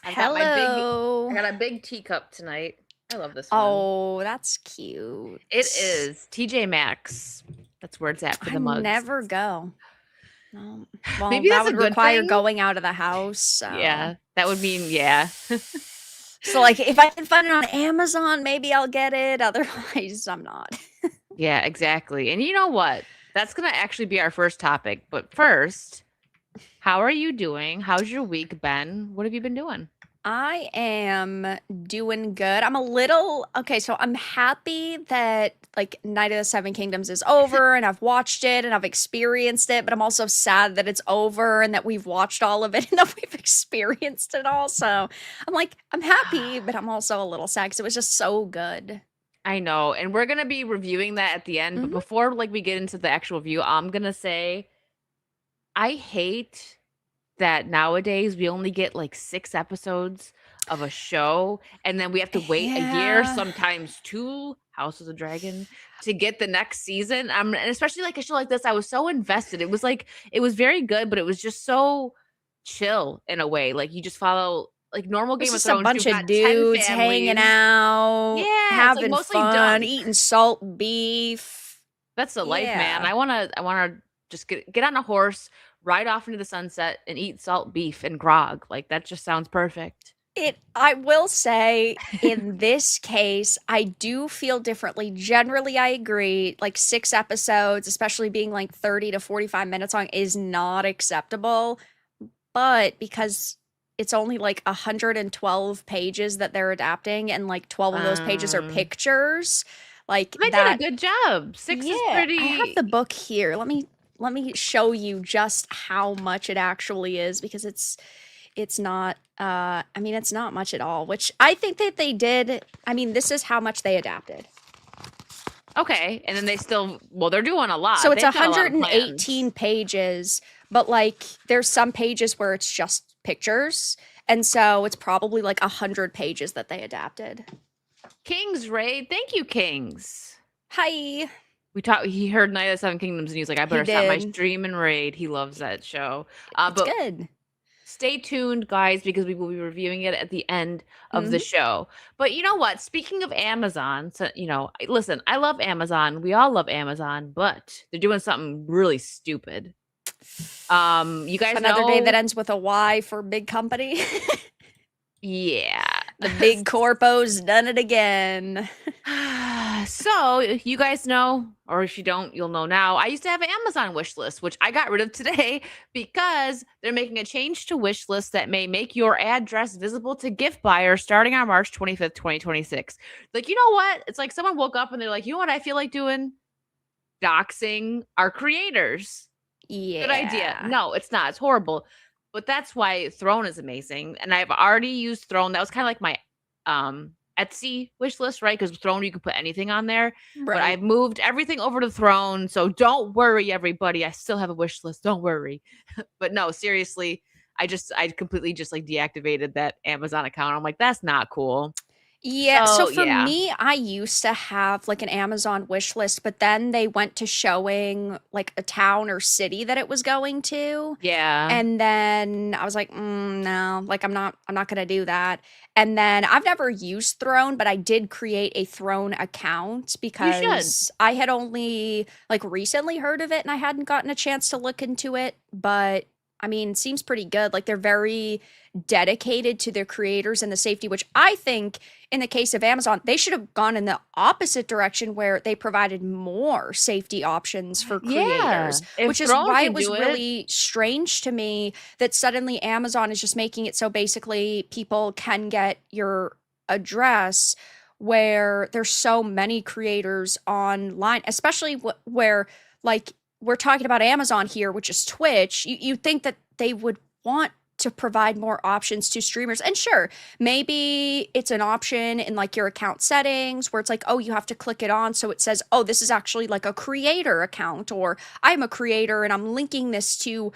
I've got my I Hello. got a big teacup tonight. I love this one. Oh, that's cute. It is TJ Maxx. That's where it's at for I the mugs. never go. No. Well, Maybe that that's a would good require thing. going out of the house. So, Yeah, that would mean yeah. like if I can find it on Amazon, maybe I'll get it. Otherwise, I'm not. Yeah, exactly. And you know what? That's gonna actually be our first topic. But first, how are you doing? How's your week been? What have you been doing? I am doing good. I'm a little okay, so I'm happy that like Night of the Seven Kingdoms is over and I've watched it and I've experienced it, but I'm also sad that it's over and that we've watched all of it and that we've experienced it all. So I'm like, I'm happy, but I'm also a little sad because it was just so good. I know, and we're gonna be reviewing that at the end. But Hmm. before like we get into the actual review, I'm gonna say I hate that nowadays we only get like 6 episodes of a show, and then we have to wait a year, Yeah. sometimes 2, House of the Dragon, to get the next season. And especially like a show like this, I was so invested. It was very good, but it was just so chill in a way. Like you just follow like normal It's Game of just a Thrones, bunch you've of got 10 dudes hanging families. out, Yeah, it's like having mostly fun, dunk. eating salt beef. That's the life, man. Yeah. I wanna just get on a horse, ride off into the sunset, and eat salt beef and grog. Like that just sounds perfect. I will say in this case, I do feel differently. Generally, I agree. Like 6 episodes, especially being like 30 to 45 minutes long, is not acceptable. But because it's only like 112 pages that they're adapting, and like 12 of those pages are Um, pictures, like they did a that. good job. 6 is Yeah, I have pretty. the book here. Let me show you just how much it actually is because it's not I mean it's not much at all, which I think that they did. I mean, this is how much they adapted. Okay, and then they still well, they're doing a So lot. it's They've got a lot of 118 plans. pages, but like there's some pages where it's just pictures, and so it's probably like 100 pages that they adapted. Kings Raid, thank you, Kings. Hi. He heard Night of the Seven Kingdoms and he was like, I He better stop my did. stream and raid. He loves that show. It's But good. stay tuned, guys, because we will be reviewing it at the end of the Hmm. show. But you know what? Speaking of Amazon, so listen, I love Amazon. We all love Amazon, but they're doing something really stupid. You guys Another day that know, ends with a Y for big company. yeah. The big corpo's done it again. So you guys know, or if you don't, you'll know now. I used to have an Amazon wish list, which I got rid of today because they're making a change to wish list that may make your address visible to gift buyers starting on March 25th, 2026. Like, you know what? It's like someone woke up and they're like, you know what I feel like doing? Doxing our creators. Good idea. Yeah. No, it's not. It's horrible. But that's why Throne is amazing. And I've already used Throne. That was kind of like my Etsy wish list, right? Because Throne, you can put anything on there. But Right. I've moved everything over to Throne. So don't worry, everybody. I still have a wish list. Don't worry. But no, seriously, I completely just like deactivated that Amazon account. I'm like, that's not cool. Yeah, so So for yeah. me, I used to have like an Amazon wish list, but then they went to showing like a town or city that it was going to. Yeah. And then I was like, no, like I'm not gonna do that. And then I've never used Throne, but I did create a Throne account You should. because I had only like recently heard of it and I hadn't gotten a chance to look into it. But I mean, seems pretty good. Like they're very dedicated to their creators and the safety, which I think in the case of Amazon, they should have gone in the opposite direction where they provided more safety options for Yeah. creators, If which is Throne why it can was do it, really strange to me that suddenly Amazon is just making it so basically people can get your address where there's so many creators online, especially where like we're talking about Amazon here, which is Twitch. You think that they would want to provide more options to streamers. And sure, maybe it's an option in like your account settings where it's like, oh, you have to click it on so it says, oh, this is actually like a creator account, or I'm a creator and I'm linking this to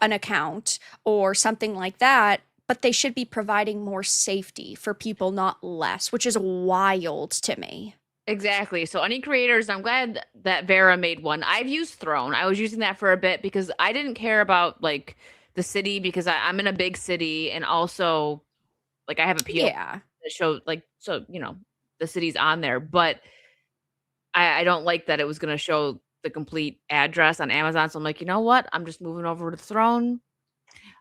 an account or something like that. But they should be providing more safety for people, not less, which is wild to me. exactly. So any creators, I'm glad that Vara made one. I've used Throne. I was using that for a bit because I didn't care about like the city because I'm in a big city and also Like, I have a PO Yeah. that show like, so, the city's on there, but I don't like that it was gonna show the complete address on Amazon, so I'm like, "You know what? I'm just moving over to Throne."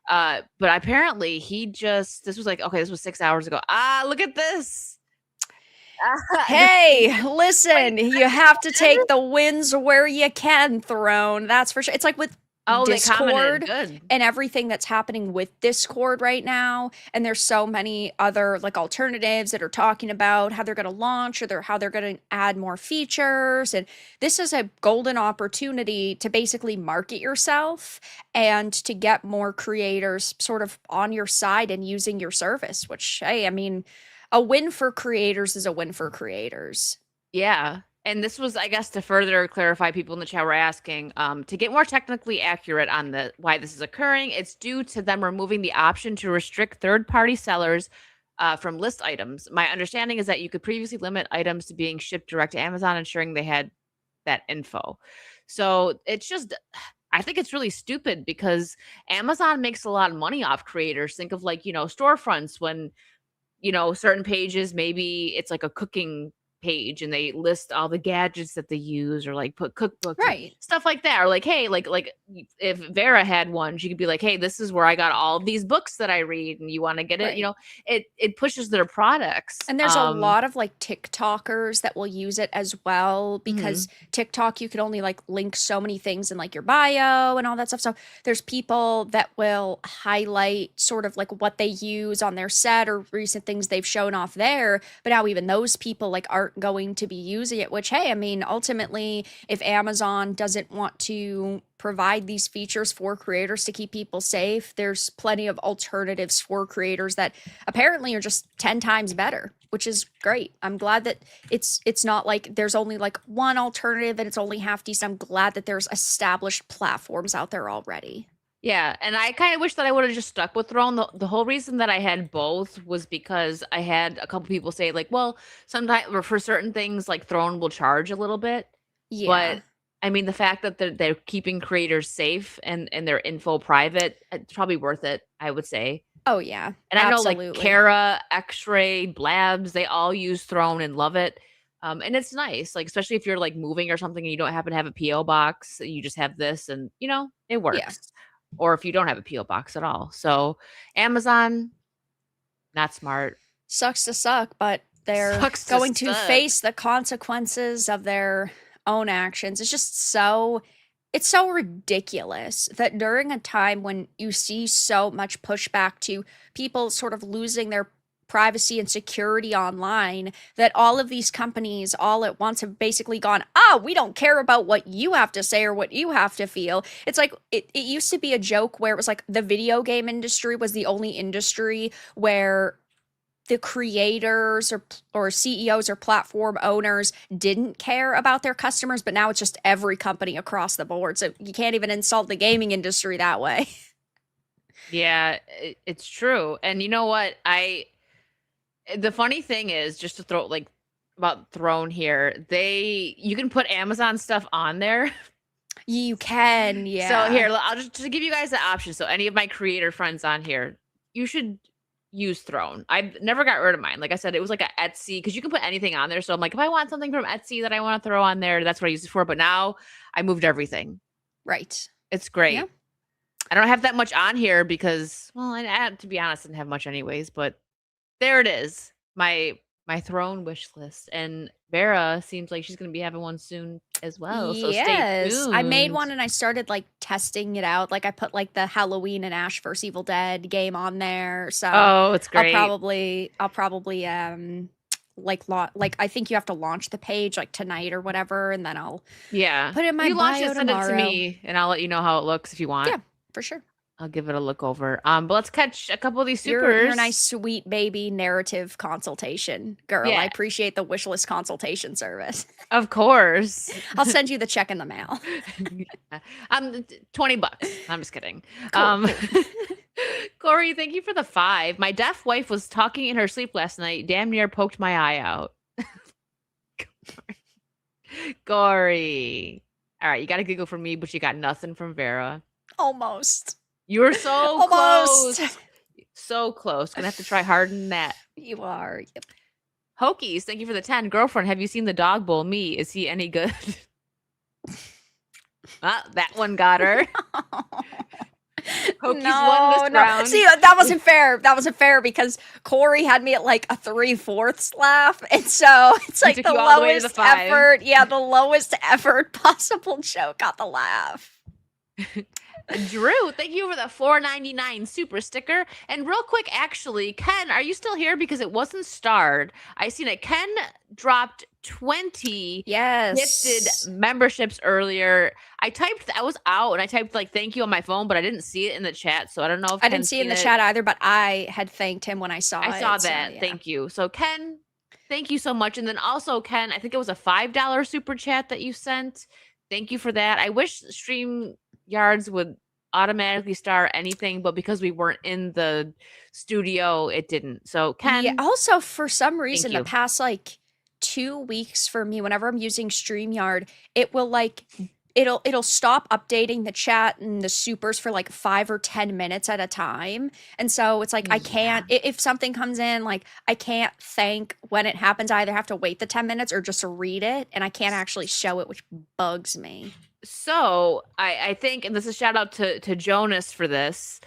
But apparently he just this was like okay, this was 6 hours ago. Ah, look at this. This Hey, wait, listen, you have to take the wins where you can, Throne. That's for sure. It's like with oh, they commented, Discord good. and everything that's happening with Discord right now. And there's so many other like alternatives that are talking about how they're going to launch or how they're going to add more features. And this is a golden opportunity to basically market yourself and to get more creators sort of on your side and using your service, which, hey, I mean, a win for creators is a win for creators. Yeah, and this was, I guess, to further clarify, people in the chat were asking, to get more technically accurate on the why this is occurring, it's due to them removing the option to restrict third-party sellers, from list items. My understanding is that you could previously limit items to being shipped direct to Amazon, ensuring they had that info. So, it's just I think it's really stupid because Amazon makes a lot of money off creators. Think of like, storefronts when certain pages, maybe it's like a cooking page and they list all the gadgets that they use or like put cookbooks and Right. stuff like that. Or like, hey, if Vera had one, she could be like, hey, this is where I got all of these books that I read and you want to get it, Right. it pushes their products. And there's a lot of like TikTokers that will use it as well because Mhm. TikTok, you can only like link so many things in like your bio and all that stuff. So there's people that will highlight sort of like what they use on their set or recent things they've shown off there. But now even those people like aren't going to be using it, which, hey, I mean, ultimately, if Amazon doesn't want to provide these features for creators to keep people safe, there's plenty of alternatives for creators that apparently are just 10 times better, which is great. I'm glad that it's not like there's only like one alternative and it's only half decent. I'm glad that there's established platforms out there already. Yeah, and I kind of wish that I would have just stuck with Throne. The whole reason that I had both was because I had a couple people say like, well, sometimes or for certain things like Throne will charge a little bit. Yeah. But, I mean, the fact that they're keeping creators safe and their info private, it's probably worth it, I would say. Oh yeah, And I know, like, absolutely. Kara, X-Ray, Blabs, they all use Throne and love it. And it's nice, like, especially if you're, like, moving or something and you don't happen to have a PO box, you just have this and, it Yeah. works. Or if you don't have a PO box at all. So, Amazon, not smart. Sucks to suck, but they're Sucks to going to suck. face the consequences of their own actions. It's so ridiculous that during a time when you see so much pushback to people sort of losing their privacy and security online, that all of these companies all at once have basically gone, we don't care about what you have to say or what you have to feel. It's like it used to be a joke where it was like the video game industry was the only industry where the creators or CEOs or platform owners didn't care about their customers, but now it's just every company across the board. So you can't even insult the gaming industry that way. Yeah, it's true. And you know what? The funny thing is, just to throw like about Throne here, you can put Amazon stuff on there. You can, So yeah. here, I'll just to give you guys the option. So any of my creator friends on here, you should use Throne. I've never got rid of mine. Like I said, it was like a Etsy because you can put anything on there. So I'm like, if I want something from Etsy that I want to throw on there, that's what I use it for. But now I moved everything. Right. It's Yeah. great. I don't have that much on here because, well, to be honest, I didn't have much anyways. But there it is, my Throne wish list. And Vera seems like she's gonna be having one soon as well. So stay Yes. I made tuned. one and I started like testing it out. Like I put like the Halloween and Ash vs Evil Dead game on there. So Oh, it's I'll great. probably I'll probably like I think you have to launch the page like tonight or whatever, and then I'll Yeah. put it in If my you launch bio it, send it to tomorrow. me and I'll let you know how it looks if you want. Yeah, for sure. I'll give it a look over. But let's catch a couple of these You're a nice supers. sweet baby narrative consultation girl. I Yeah, appreciate the wish list consultation service. of course. I'll send you the check in the mail. Yeah. 20 bucks. I'm just kidding. Cool, Um, cool. Corey, thank you for the 5. My deaf wife was talking in her sleep last night, damn near poked my eye out. Corey. All right, you got to Google for me, but you got nothing from Vera. Almost. You were so Almost. close. So close. Gonna have to try harder than that. You are. Yep. Hokies, thank you for the 10. Girlfriend, have you seen the dog bowl? Me, is he any good? That one got her. Hokies won this No, no. round. See, that wasn't fair. That wasn't fair because Corey had me at like a 3/4 laugh. And so it's He like took the you all the way to the lowest 5. effort. Yeah, the lowest effort possible joke got the laugh. Drew, thank you for the $4.99 super sticker. And real quick, actually, Ken, are you still here? Because it wasn't starred. I seen it. Ken dropped 20 gifted Yes. memberships earlier. I was out and I typed like thank you on my phone, but I didn't see it in the chat. So I don't know if I didn't Ken's see it in seen the it. chat either, but I had thanked him when I saw it. I saw so, that. yeah. Thank you. So Ken, thank you so much. And then also Ken, I think it was a $5 super chat that you sent. Thank you for that. I wish Stream Yards would automatically star anything, but because we weren't in the studio, it didn't. So Ken, Yeah. Also, for some reason, the you. past like 2 weeks for me, whenever I'm using StreamYard, it will like it'll stop updating the chat and the supers for like 5 or 10 minutes at a time. And so it's like I can't if something comes in, like I can't thank when it happens. I either have to wait the 10 minutes or just read it, and I can't actually show it, which bugs me. So I think, and this is a shout out to Jonas for this.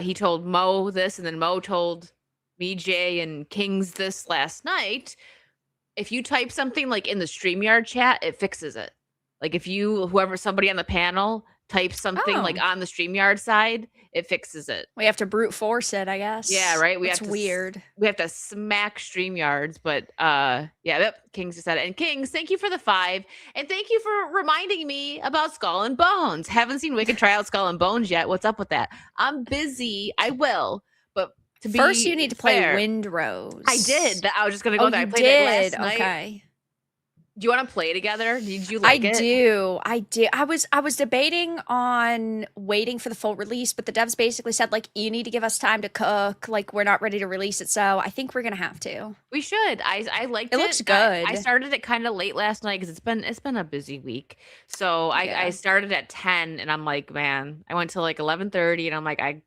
He told Mo this, and then Mo told me, Jay, and Kings this last night. If you type something like in the StreamYard chat, it fixes it. Like if somebody on the panel types something like on the StreamYard side, it fixes it. We have to brute force it, I guess. Yeah, right. It's weird. We have to smack StreamYards, but yeah, yep, Kings just said it. And Kings, thank you for the 5, and thank you for reminding me about Skull and Bones. Haven't seen Wicked try out Skull and Bones yet. What's up with that? I'm busy. I will, but first you need to play fair, Windrose. I did. I was just gonna go there. I played it last night. Okay. Do you want to play together? Did you like it? I do. I was debating on waiting for the full release, but the devs basically said like you need to give us time to cook. Like we're not ready to release it, so I think we're gonna have to. We should. I liked it. It looks good. I started it kind of late last night because it's been a busy week. So I started at 10, and I'm like, man, I went till like 11:30, and I'm like, I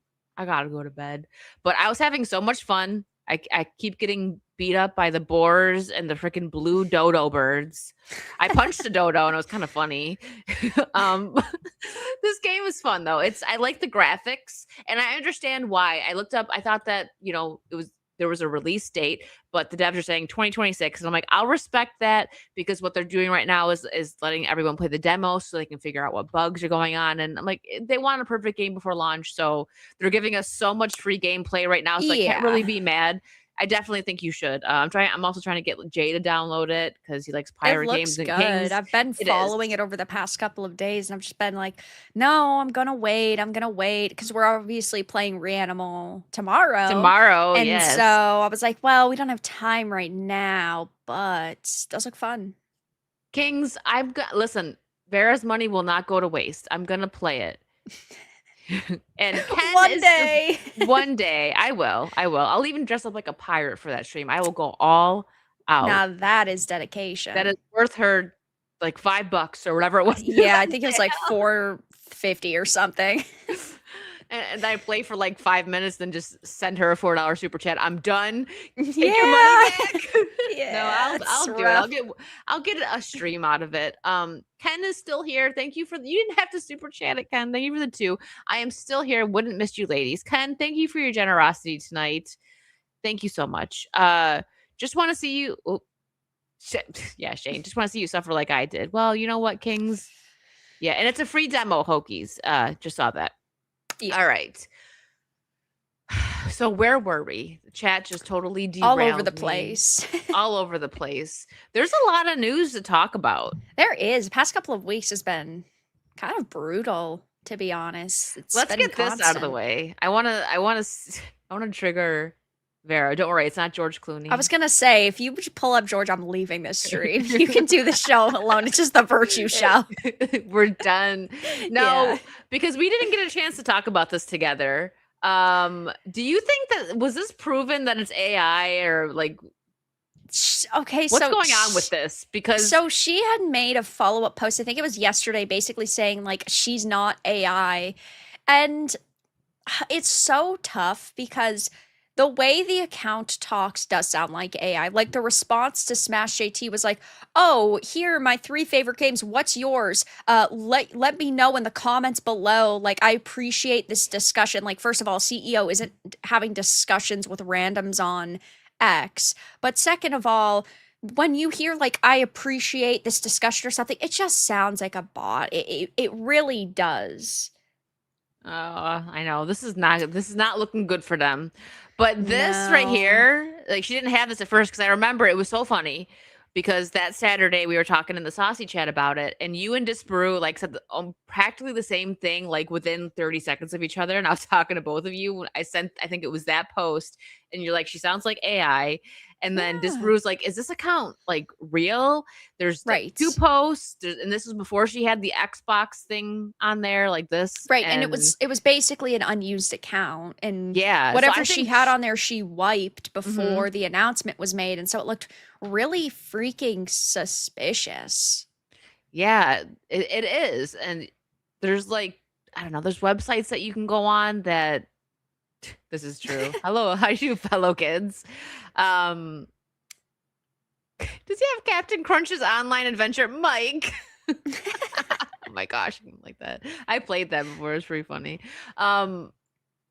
gotta go to bed. But I was having so much fun. I keep getting beat up by the boars and the freaking blue dodo birds. I punched a dodo and it was kind of funny. This game is fun though. I like the graphics and I understand why. I looked up, I thought that, there was a release date, but the devs are saying 2026. And I'm like, I'll respect that because what they're doing right now is letting everyone play the demo so they can figure out what bugs are going on. And I'm like, they want a perfect game before launch. So they're giving us so much free gameplay right now. So I can't really be mad. I definitely think you should. I'm also trying to get Jay to download it because he likes pirate games and Kings. I've been following it over the past couple of days, and I've just been like, no, I'm gonna wait because we're obviously playing Reanimal tomorrow. And so I was like, well, we don't have time right now, but it does look fun. Kings, listen. Vara's money will not go to waste. I'm gonna play it. And Ken one day I will. I'll even dress up like a pirate for that stream. I will go all out. Now that is dedication. That is worth her like $5 or whatever it was. Yeah, I think it was like $4.50 or something. And I play for like 5 minutes, then just send her a $4 super chat. I'm done. Take your money back. Yeah, no, I'll do it. I'll get a stream out of it. Ken is still here. Thank you you didn't have to super chat it, Ken. Thank you for the 2. I am still here. Wouldn't miss you, ladies. Ken, thank you for your generosity tonight. Thank you so much. Just want to see you. Oh, yeah, Shane. Just want to see you suffer like I did. Well, you know what, Kings? Yeah, and it's a free demo, Hokies. Just saw that. Yeah. All right. So where were we? The chat just totally derailed all over the place. All over the place. There's a lot of news to talk about. There is. The past couple of weeks has been kind of brutal, to be honest. Let's get this out of the way. I want to trigger Vara. Don't worry, it's not George Clooney. I was gonna say, if you pull up George, I'm leaving this stream. You can do the show alone. It's just the virtue show. We're done. No, because we didn't get a chance to talk about this together. Do you think that was this proven that it's AI or like? Okay, what's going on with this? Because so she had made a follow-up post. I think it was yesterday, basically saying like she's not AI, and It's so tough because the way the account talks does sound like AI. Like the response to Smash JT was like, "Oh, here are my three favorite games. What's yours? Let me know in the comments below. Like I appreciate this discussion. Like first of all, CEO isn't having discussions with randoms on X, but second of all, when you hear like I appreciate this discussion or something, it just sounds like a bot. It really does. Oh, I know. This is not looking good for them. But this right No. here, like she didn't have this at first because I remember it was so funny because that Saturday we were talking in the saucy chat about it, and you and Disparu like said practically the same thing like within 30 seconds of each other. And I was talking to both of you. I think it was that post, and you're like, she sounds like AI. And then Yeah. Disparu's like, is this account like real? There's like two Right. posts, and this was before she had the Xbox thing on there, like this, Right, and it and was it was basically an unused account, and yeah. So whatever I she think, had on there, she wiped mhm, before the announcement was made, and so it looked really freaking suspicious. yeah, it is, and there's like I don't know, there's websites that you can go on that this is true. Hello, how you fellow kids? Um, does he have Captain Crunch's online adventure, Mike? Oh my gosh, I like that. I played that before. It's pretty funny. Um,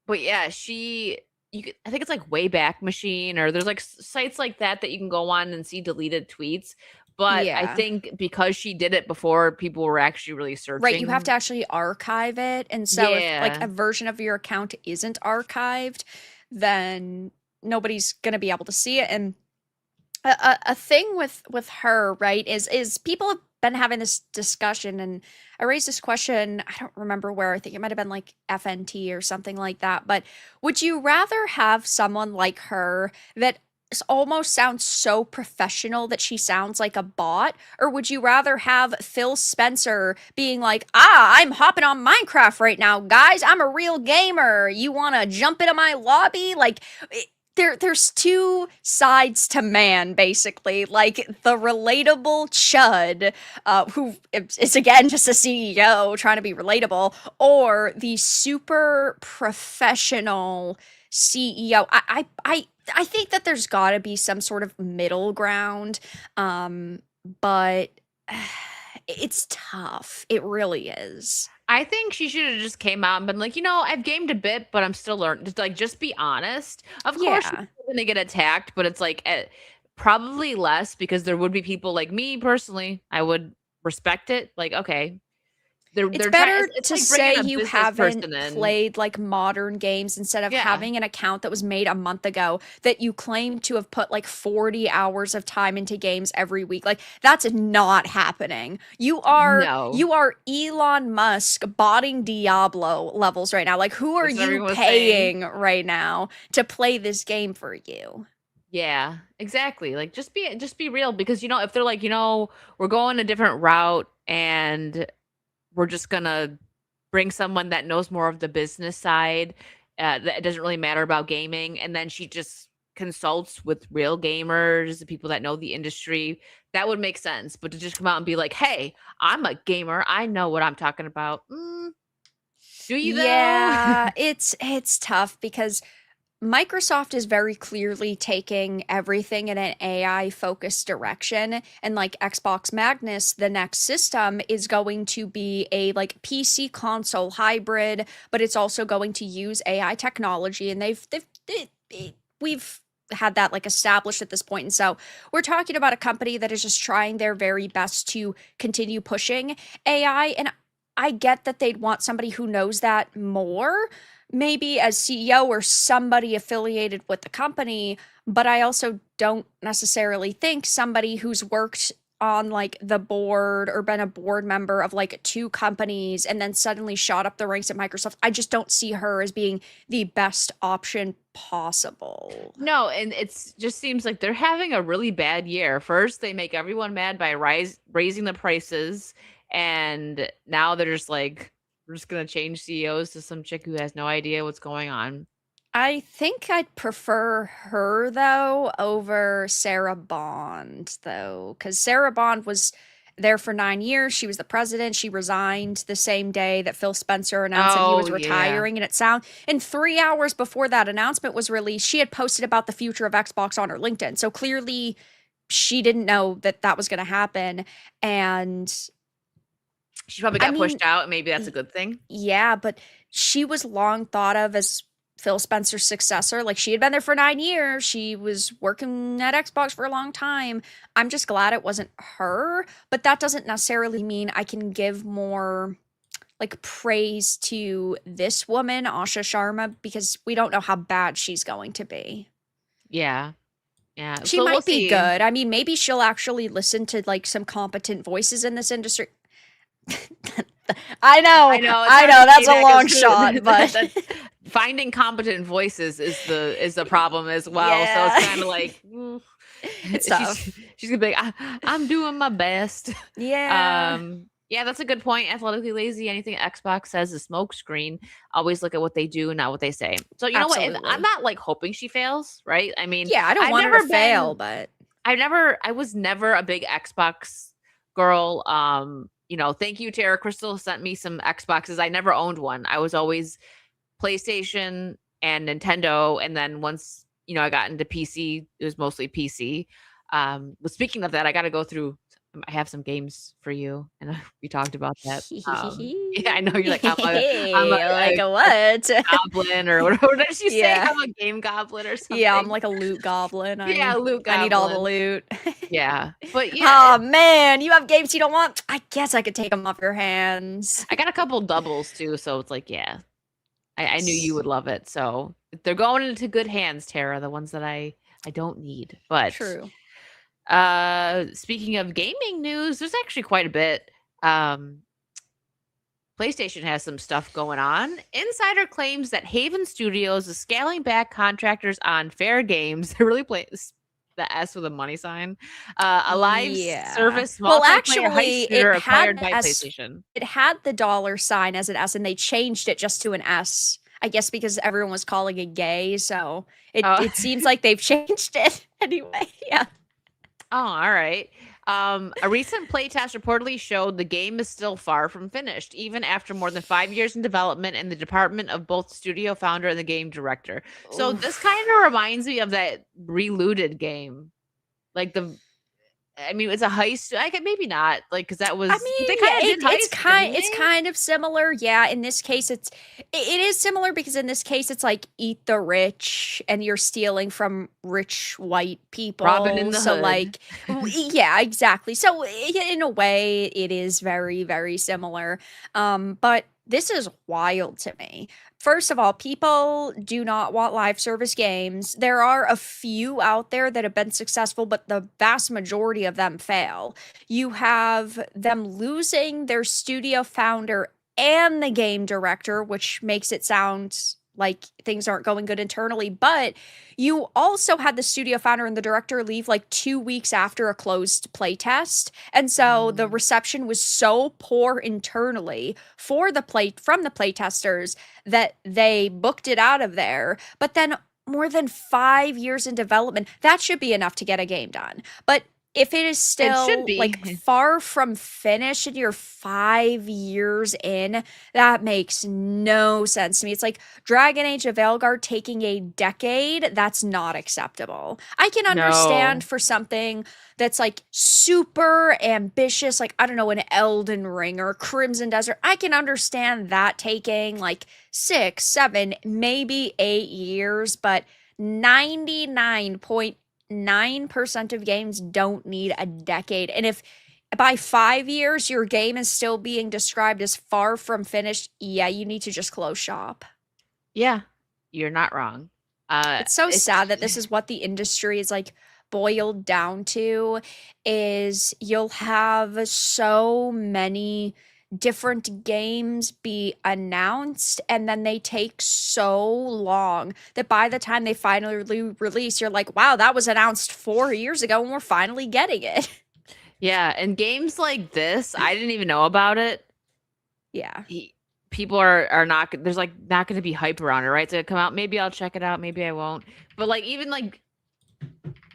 But yeah, I think it's like Wayback Machine or there's like sites like that that you can go on and see deleted tweets. But I Yeah. think because she did it before people were actually really Right, you have to searching. actually archive it, and so if, like, Yeah. a version of your account isn't archived, then nobody's gonna be able to see it, and a thing with her, right, is people have been having this discussion, and I raised this question, I don't remember where, I think it might have been like FNT or something like that, but would you rather have someone like her that almost sounds so professional that she sounds like a bot, or would you rather have Phil Spencer being like, "Ah, I'm hopping on Minecraft right now, guys. I'm a real gamer. You want to jump into my lobby?" Like there's two sides to man, basically, like the relatable chud, who is again just a CEO trying to be relatable, or the super professional CEO. I think that there's got to be some sort of middle ground, but it's tough, it really is. I think she should have just came out and been like, I've gamed a bit, but I'm still learning. Just be honest. Of course, she's Yeah. going to get attacked, but it's like probably less because there would be people like me personally. I would respect it. Like, okay, It's they're trying. better It's to like bringing say a you business haven't person in. played, like, modern games instead of Yeah. having an account that was made a month ago that you claim to have put, like, 40 hours of time into games every week. Like, that's not happening. No. You are Elon Musk botting Diablo levels right now. Like, who are That's what you everyone was saying. paying right now to play this game for you? Yeah, exactly. Like just be real because if they're like, we're going a different route and we're just gonna bring someone that knows more of the business side, that it doesn't really matter about gaming, and then she just consults with real gamers, people that know the industry, that would make sense. But to just come out and be like, "Hey, I'm a gamer. I know what I'm talking about." Do you though? Yeah, it's tough because Microsoft is very clearly taking everything in an AI focused direction. And like Xbox Magnus, the next system is going to be a like PC console hybrid, but it's also going to use AI technology. And we've had that like established at this point. And so we're talking about a company that is just trying their very best to continue pushing AI. And I get that they'd want somebody who knows that more, maybe as CEO or somebody affiliated with the company, but I also don't necessarily think somebody who's worked on like the board or been a board member of like two companies and then suddenly shot up the ranks at Microsoft. I just don't see her as being the best option possible. No, and it's just seems like they're having a really bad year. First, they make everyone mad by raising the prices, and now they're just like, we're just gonna change CEOs to some chick who has no idea what's going on. I think I'd prefer her though over Sarah Bond though, because Sarah Bond was there for 9 years. She was the president. She resigned the same day that Phil Spencer announced that he Oh, was yeah. retiring. And 3 hours before that announcement was released, she had posted about the future of Xbox on her LinkedIn. So clearly she didn't know that that was going to happen. And She probably I got mean, pushed out. Maybe that's a good thing. yeah, but she was long thought of as Phil Spencer's successor. Like, she had been there for 9 years. She was working at Xbox for a long time. I'm just glad it wasn't her, but that doesn't necessarily mean I can give more like praise to this woman, Asha Sharma, because we don't know how bad she's going to be. Yeah. Yeah. She So we'll might be see. good. I mean, maybe she'll actually listen to like some competent voices in this industry. I know it's I hard know, to say that's a that because long shot, but that's finding competent voices is the problem as well. So it's yeah, kind of like it's she's tough. she's gonna be like, I'm doing my best. Yeah, Yeah, that's a good point. Athletically lazy. Anything Xbox says is smokescreen. Always look at what they do, not what they say. So you know what? And I'm absolutely. not like hoping she fails, right? I mean, Yeah, I don't I've want her to never fail, been but I was never a big Xbox girl. Thank you, Tara Crystal sent me some Xboxes. I never owned one. I was always PlayStation and Nintendo. And then once, I got into PC, it was mostly PC. But speaking of that, I got to go through. I have some games for you, and we talked about that. Yeah, I know you're like like a a what? goblin or whatever. What did you say? Yeah. I'm a game goblin or Yeah, I'm something. like a loot goblin. Yeah, loot I need all the goblin. loot. Yeah, but yeah, Oh man, you have games you don't want? I guess I could take them off your hands. I got a couple doubles too, so it's like, yeah, I knew you Yes. would love it. So they're going into good hands, Tara. The ones that I don't need. But True. speaking of gaming news, there's actually quite a bit. Um, PlayStation has some stuff going on. Insider claims that Haven Studios is scaling back contractors on fair games. They're really playing the S with a money sign. A live Yeah. service Well, multiplayer heist actually, shooter acquired by PlayStation. it had the dollar sign as an S, and they changed it just to an S. I guess because everyone was calling it gay, so Oh, it seems like they've changed it anyway. Yeah. oh, all right. A recent playtest reportedly showed the game is still far from finished, even after more than 5 years in development in the department of both studio founder and the game director. So this Oof. kind of reminds me of that Relooted game. Like I mean, it's a heist. I could maybe not, like, because that I was they mean, kind yeah, of did heists, didn't it's they? kind of similar. Yeah, in this case it is similar because in this case it's like eat the rich and you're stealing from rich white Robin in people. the So Hood. like yeah, exactly. So in a way it is very very similar. But this is wild to me. First of all, people do not want live service games. There are a few out there that have been successful, but the vast majority of them fail. You have them losing their studio founder and the game director, which makes it sound like things aren't going good internally. But you also had the studio founder and the director leave like 2 weeks after a closed playtest. And so the Mm. reception was so poor internally for the play from the playtesters that they booked it out of there. But then more than 5 years in development, that should be enough to get a game done. But if it is It should still like be. far from finished and you're 5 years in, that makes no sense to me. It's like Dragon Age of Elgard taking a decade. That's not acceptable. I can understand No. for something that's like super ambitious, like I don't know, an Elden Ring or Crimson Desert. I can understand that taking like 6, 7, maybe 8 years, but 99.9% of games don't need a decade. And if by 5 years your game is still being described as far from finished, yeah, you need to just close shop. Yeah, you're not wrong. It's so It's sad that this is what the industry is like boiled down to is you'll have so many different games be announced and then they take so long that by the time they finally release you're like, wow, that was announced 4 years ago and we're finally getting it. yeah, and games like this, I didn't even know about it. Yeah. He, people are not there's like not going to be hype around it, right? So it come out, maybe I'll check it out, maybe I won't. But like even like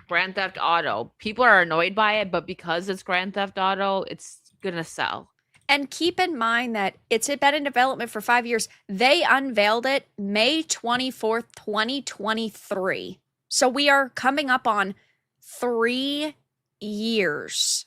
Grand Theft Auto. People are annoyed by it, but because it's Grand Theft Auto, it's gonna sell. And keep in mind that it's been in development for 5 years. They unveiled it May 24th, 2023. So we are coming up on 3 years.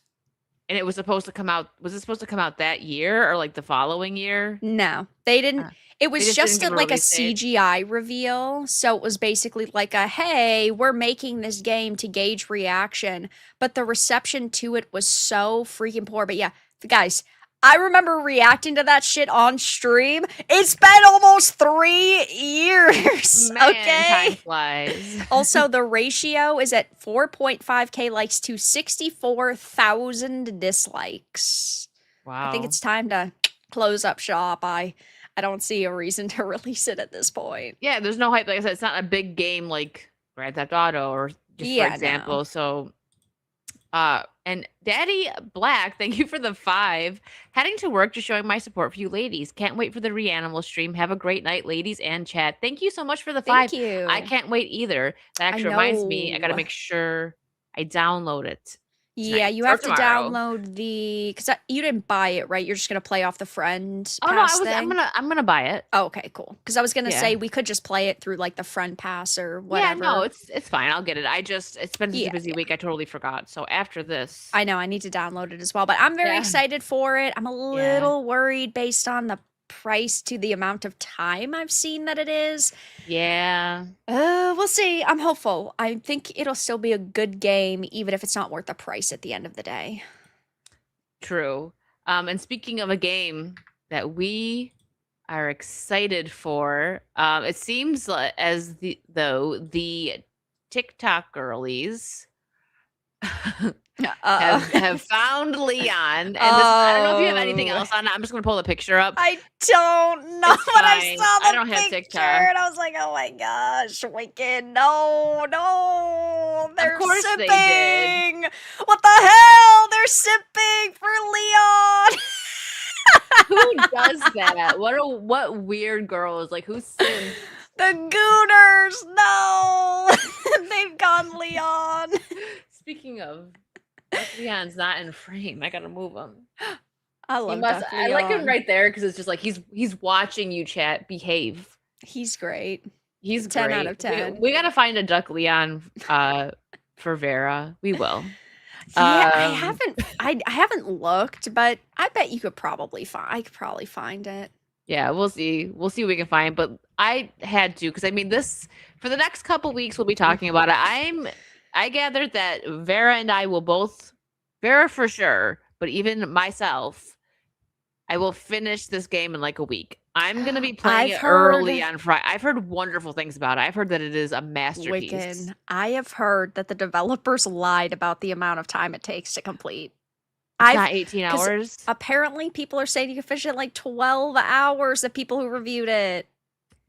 And it was supposed to come out. Was it supposed to come out that year or like the following year? No, they didn't. Uh, It they was just didn't just give a like a release date. CGI reveal. So it was basically like a, hey, we're making this game to gauge reaction. But the reception to it was so freaking poor. But yeah, guys, I remember reacting to that shit on stream. It's been almost 3 years. Man, time Okay. flies. Also, the ratio is at 4.5K likes to 64,000 dislikes. I think Wow. it's time to close up shop. I don't see a reason to release it at this point. Yeah, there's no hype. Like I said, it's not a big game like Grand Theft Auto or just for Yeah, no. example. So and Daddy Black, thank you for the 5. Heading to work, just showing my support for you ladies. Can't wait for the Reanimal stream. Have a great night, ladies and chat. Thank you so much for the 5. Thank you. I can't wait either. That I actually reminds me, I gotta know. make sure I download it Yeah, tonight you or have to tomorrow. download because you didn't buy it, right? You're just gonna play off the friend Oh no, pass I'm thing. gonna buy it. Oh, okay, cool. Because I was gonna Yeah. say we could just play it through like the friend pass or Yeah, whatever. no, it's fine. I'll get it. It's been such Yeah, a busy week. I totally forgot. So after this, I know I need to download it as well, but I'm very Yeah. excited for it. I'm a Yeah. little worried based on the price to the amount of time I've seen that it is. Yeah. We'll see. I'm hopeful. I think it'll still be a good game, even if it's not worth the price at the end of the day. True. And speaking of a game that we are excited for, it seems as though the TikTok girlies have found Leon. And I don't know if you have anything Oh. else on it. I'm just gonna pull the picture up. I don't know, It's but I fine. saw the I don't have picture TikTok. and I was like, oh my gosh, Wicked, no, they're course they sipping. did. What the hell? They're sipping for Leon. Who does that? What weird girl is like who's sim? The Gooners, no, they've gone Leon. Speaking of, Leon's not in frame. I gotta move him. I love Duck I like him Leon. right there because it's just like he's watching you chat behave. He's great. He's 10 great. out of 10. We gotta find a Duck Leon for Vara. We will. Yeah, I Um, haven't looked, but I bet you could probably find it. Yeah, we'll see. We'll see what we can find. But I had to because I mean this for the next couple weeks we'll be talking about it. I gathered that Vara and I will both Vara for sure, but even myself, I will finish this game in like a week. I'm gonna be playing I've it early heard- on Friday. I've heard wonderful things about it. I've heard that it is a masterpiece. Wiccan. I have heard that the developers lied about the amount of time it takes to complete. It's not 18 'cause hours. Apparently, people are saying you can finish it in like 12 hours. The people who reviewed it.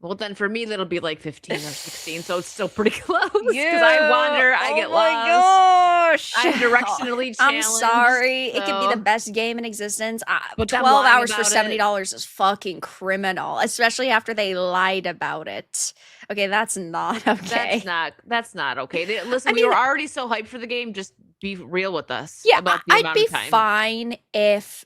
Well, then for me that'll be like 15 or 16, so it's still pretty close. Because I wander, I get oh my lost. gosh. I'm directionally I'm challenged. sorry. It could be so- the best game in existence. But them 12 lying hours for about it- $70 is fucking criminal, especially after they lied about it. Okay, that's not okay. That's not okay. Listen, I we were mean- already so hyped for the game. Just be real with us. Yeah, about the I'd amount be of time. fine if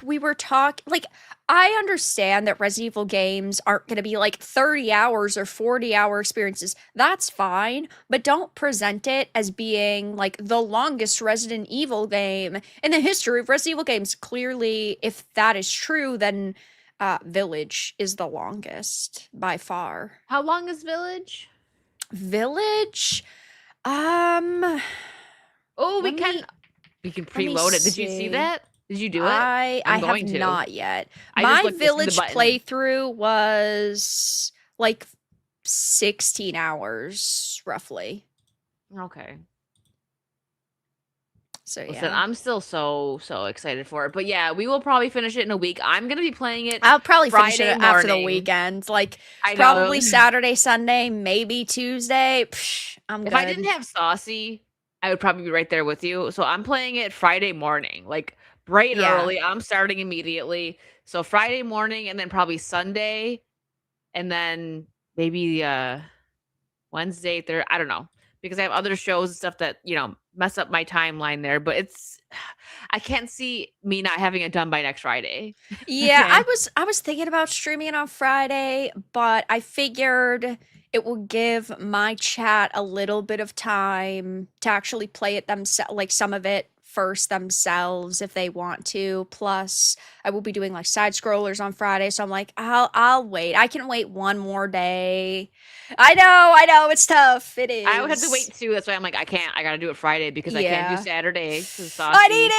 we were talking like I understand that Resident Evil games aren't going to be like 30 hours or 40-hour experiences. That's fine, but don't present it as being like the longest Resident Evil game in the history of Resident Evil games. Clearly, if that is true, then Village is the longest by far. How long is Village? Village? Oh, we Let can me- preload it. Did you see see. that? Did you do it? I I'm have going to. not yet. I just My looked to see the Village button. playthrough was like 16 hours roughly. Okay. So yeah. Listen, I'm still so excited for it. But yeah, we will probably finish it in a week. I'm gonna be playing it. I'll probably finish Friday it after the morning. weekend. Like I know. probably Saturday, Sunday, maybe Tuesday. Psh, I'm If good. I didn't have Saucy, I would probably be right there with you. So I'm playing it Friday morning, like bright and Yeah. early. I'm starting immediately. So Friday morning and then probably Sunday and then maybe Wednesday, I don't know. because I have other shows and stuff that, mess up my timeline there, but I can't see me not having it done by next Friday. I Yeah, I can't. was I was thinking about streaming it on Friday, but I figured it will give my chat a little bit of time to actually play it themselves, like some of it first themselves if they want to. Plus, I will be doing like side scrollers on Friday, so I'm like, I'll wait. I can wait one more day. I know, it's tough. It I would have to is. wait too. That's why I'm like, I can't. I gotta do it Friday because I can't do Yeah. Saturday because I Saucy. need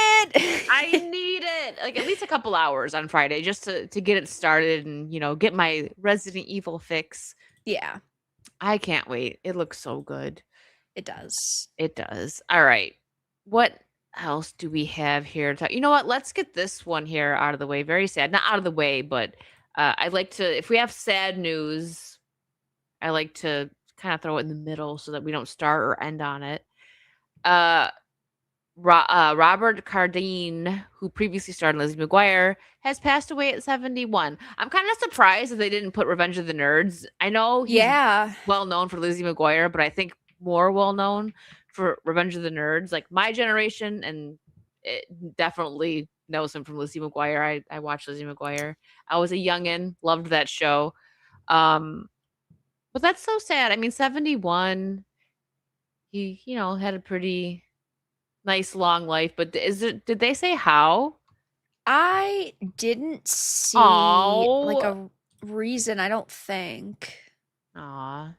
I it. need it. Like at least a couple hours on Friday just to get it started and get my Resident Evil fix. Yeah, I can't wait. It looks so good. it does. It does. All right. What else do we have here to talk? You know what? Let's get this one here out of the way. Very sad. Not out of the way, but I'd like to, if we have sad news, I like to kind of throw it in the middle so that we don't start or end on it. Uh, Robert Cardine, who previously starred in Lizzie McGuire, has passed away at 71. I'm kind of surprised that they didn't put Revenge of the Nerds. I know he's Yeah. well known for Lizzie McGuire, but I think more well known for Revenge of the Nerds. Like my generation, and it definitely knows him from Lizzie McGuire. I watched Lizzie McGuire. I was a youngin, loved that show. Um, but that's so sad. I mean, 71. He, had a pretty nice long life, but did they say how? I didn't see like Oh. a reason, I don't think. Aw.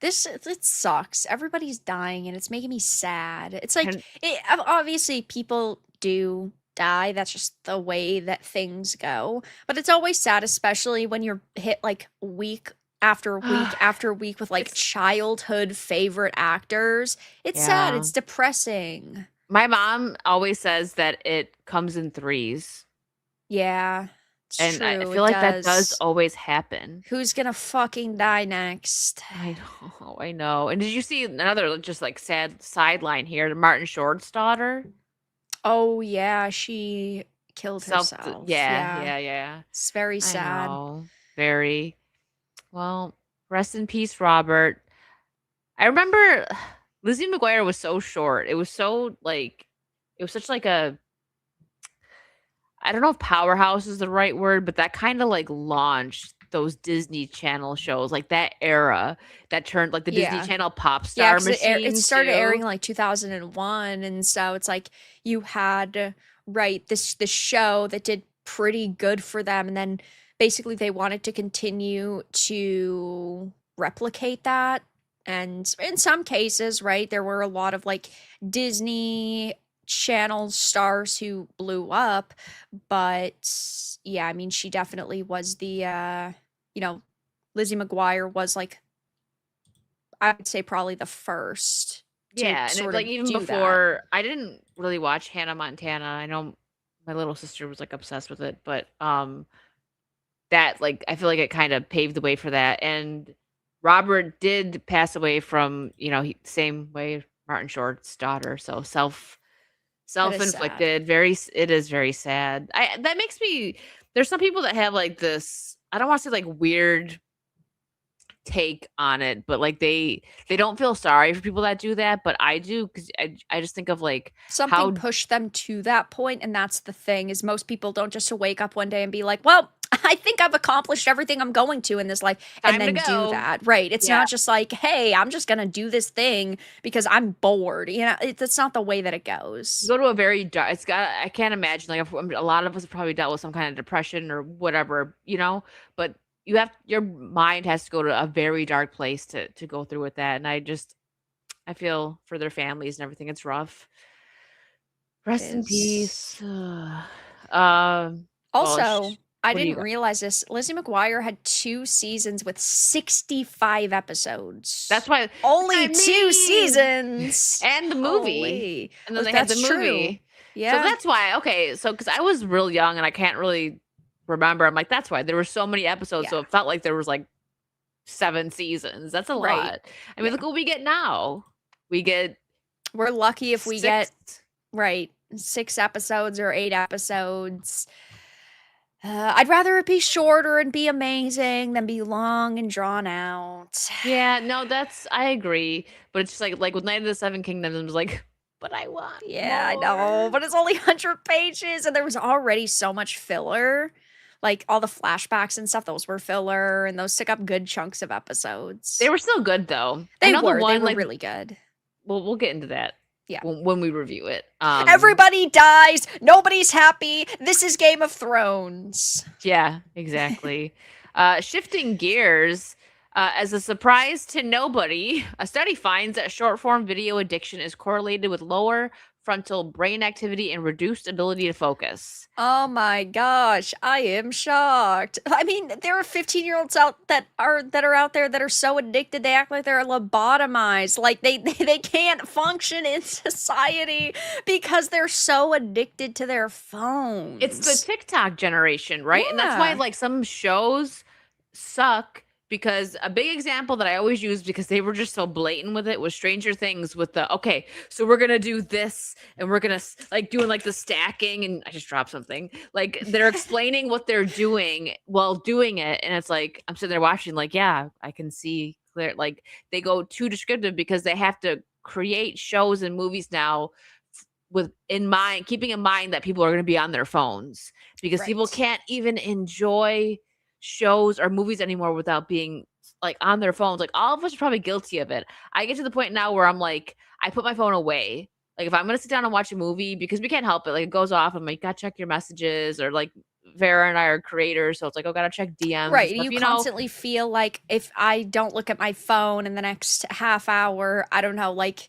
This it sucks. Everybody's dying and it's making me sad. It's like And obviously people do die. That's just the way that things go. But it's always sad, especially when you're hit like week after week after week with like it's childhood favorite actors. It's sad. yeah. It's depressing. My mom always says that it comes in threes, Yeah, it's and I true. feel It like that does does. always happen. Who's gonna fucking die next? I know, I know. And did you see another just like sad sideline here? Martin Short's daughter, Oh yeah, she killed herself. yeah, Yeah, yeah, yeah. it's very I sad. know. Very well. Rest in peace, Robert. I remember Lizzie McGuire was so short. It was so like it was such like a I don't know if powerhouse is the right word, but that kind of like launched those Disney Channel shows, like that era that turned like the Disney Yeah. Channel pop Yeah, star because it machine started airing too. in like 2001, and so it's like you had right this show that did pretty good for them, and then basically they wanted to continue to replicate that. And in some cases, right, there were a lot of like Disney Channel stars who blew up, but yeah, I mean, she definitely was you know, Lizzie McGuire was like I would say probably the first to Yeah, and it sort like of even do that. before I didn't really watch Hannah Montana. I know my little sister was like obsessed with it, but that like I feel like it kind of paved the way for that. And Robert did pass away from, same way Martin Short's daughter, so That is sad. self-inflicted. It is very sad. I that makes me there's some people that have like this I don't want to say like weird take on it, but like they don't feel sorry for people that do that, but I do because I just think of like Something how pushed them to that point, and that's the thing is most people don't just wake up one day and be like, "Well, I think I've accomplished everything I'm going to in this life," and time to then do go. that. Right. It's Yeah. not just like, "Hey, I'm just gonna do this thing because I'm bored." That's not the way that it You goes. go to a very dark it's got I can't imagine, like, if a lot of us have probably dealt with some kind of depression or whatever, but your mind has to go to a very dark place to go through with that, and I feel for their families and everything, it's rough. It Rest in is. peace. Well, Also, I what do you didn't got? realize this. Lizzie McGuire had 2 seasons with 65 That's episodes. why that's what I Only 2 mean! seasons. And the movie, Holy. and then Oh, they had the that's true. movie. So Yeah, that's why okay, so because I was real young and I can't really remember, I'm like, "That's why there were so many episodes," so yeah, it felt like there was, like, 7 seasons. That's a right. lot. I mean, Yeah. look what we get now. We get We're lucky if we 6 get, right, 6 episodes or 8 episodes. I'd rather it be shorter and be amazing than be long and drawn out. Yeah, no, that's I agree, but it's just like with Night of the Seven Kingdoms, I'm just like, but I want Yeah, I know, more. but it's only 100 pages and there was already so much filler. Like all the flashbacks and stuff, those were filler and those took up good chunks of They episodes. were still good though. I know the They one were like really good. we'll get into that Yeah. when we review it. Everybody dies. Nobody's happy. This is Game of Thrones. Yeah, exactly. Shifting gears, as a surprise to nobody, a study finds that short form video addiction is correlated with lower frontal brain activity and reduced ability to focus. Oh my gosh, I am shocked. I mean, there are 15-year-olds out that are out there that are so addicted they act like they're lobotomized. Like they can't function in society because they're so addicted to their It's the phones. TikTok generation, right? And that's why Yeah. like some shows suck because a big example that I always use because they were just so blatant with it was Stranger Things with the okay, so we're gonna do this and we're gonna like doing like the stacking and I just dropped something. Like they're explaining what they're doing while doing it, and it's like I'm sitting there watching, like, yeah, I can see clear like they go too descriptive because they have to create shows and movies now with in mind keeping in mind that people are going to be on their phones because people Right. can't even enjoy shows or movies anymore without being like on their phones. Like all of us are probably guilty of it. I get to the point now where I'm like, I put my phone away. Like if I'm gonna sit down and watch a movie because we can't help it, like it goes off. I'm like, gotta check your messages, or like Vara and I are creators, so it's like, oh, gotta check DMs and Right, and stuff. you You know, constantly feel like if I don't look at my phone in the next half hour, I don't know, like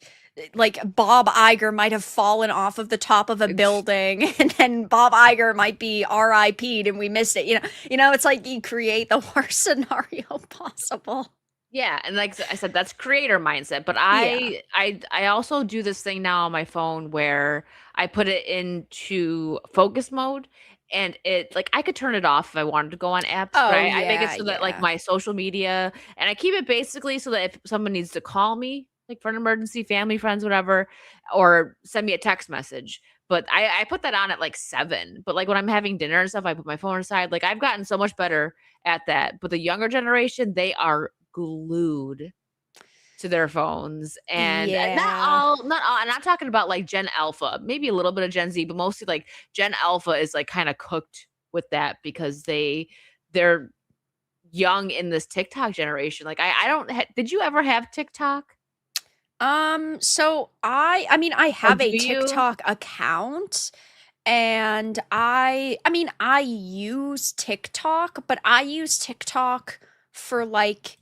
Bob Iger might have fallen off of the top of a it's building and then Bob Iger might be RIP'd and we missed it. It's like you create the worst scenario possible. yeah, and like I said, that's creator mindset. But Yeah. I also do this thing now on my phone where I put it into focus mode, and it like I could turn it off if I wanted to go on apps, but Oh I make it yeah, so that like yeah. my social media, and I keep it basically so that if someone needs to call me, like for an emergency, family, friends, whatever, or send me a text message. But I put that on at like 7. But like when I'm having dinner and stuff, I put my phone aside. Like I've gotten so much better at that. But the younger generation, they are glued to their phones, and Yeah. not all, I'm not talking about like Gen Alpha, maybe a little bit of Gen Z, but mostly like Gen Alpha is like kind of cooked with that because they're young in this TikTok generation. Like I don't did you ever have TikTok? So I mean I Or have do a you? TikTok account and I mean I use TikTok, but I use TikTok for like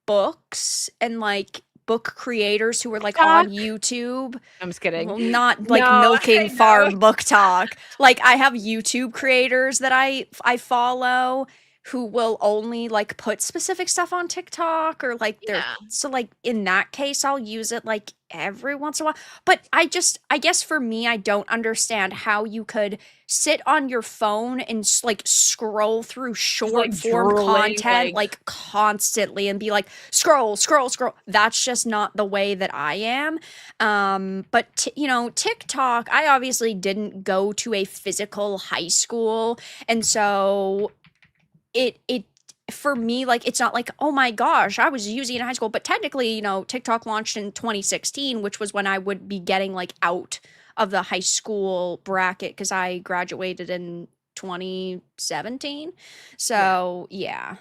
books and like book creators who are like on TikTok? YouTube. I'm just kidding. Well, not like No, milking I know. farm book talk. Like I have YouTube creators that I follow who will only like put specific stuff on TikTok or like they're Yeah. so like in that case I'll use it like every once in a while. But I guess for me I don't understand how you could sit on your phone and like scroll through Just short like form drooling, content like like constantly and be like scroll scroll scroll. That's just not the way that I am. But TikTok, I obviously didn't go to a physical high school, and so it for me, like it's not like, oh my gosh, I was using it in high school, but technically, TikTok launched in 2016, which was when I would be getting like out of the high school bracket because I graduated in 2017. yeah. So yeah,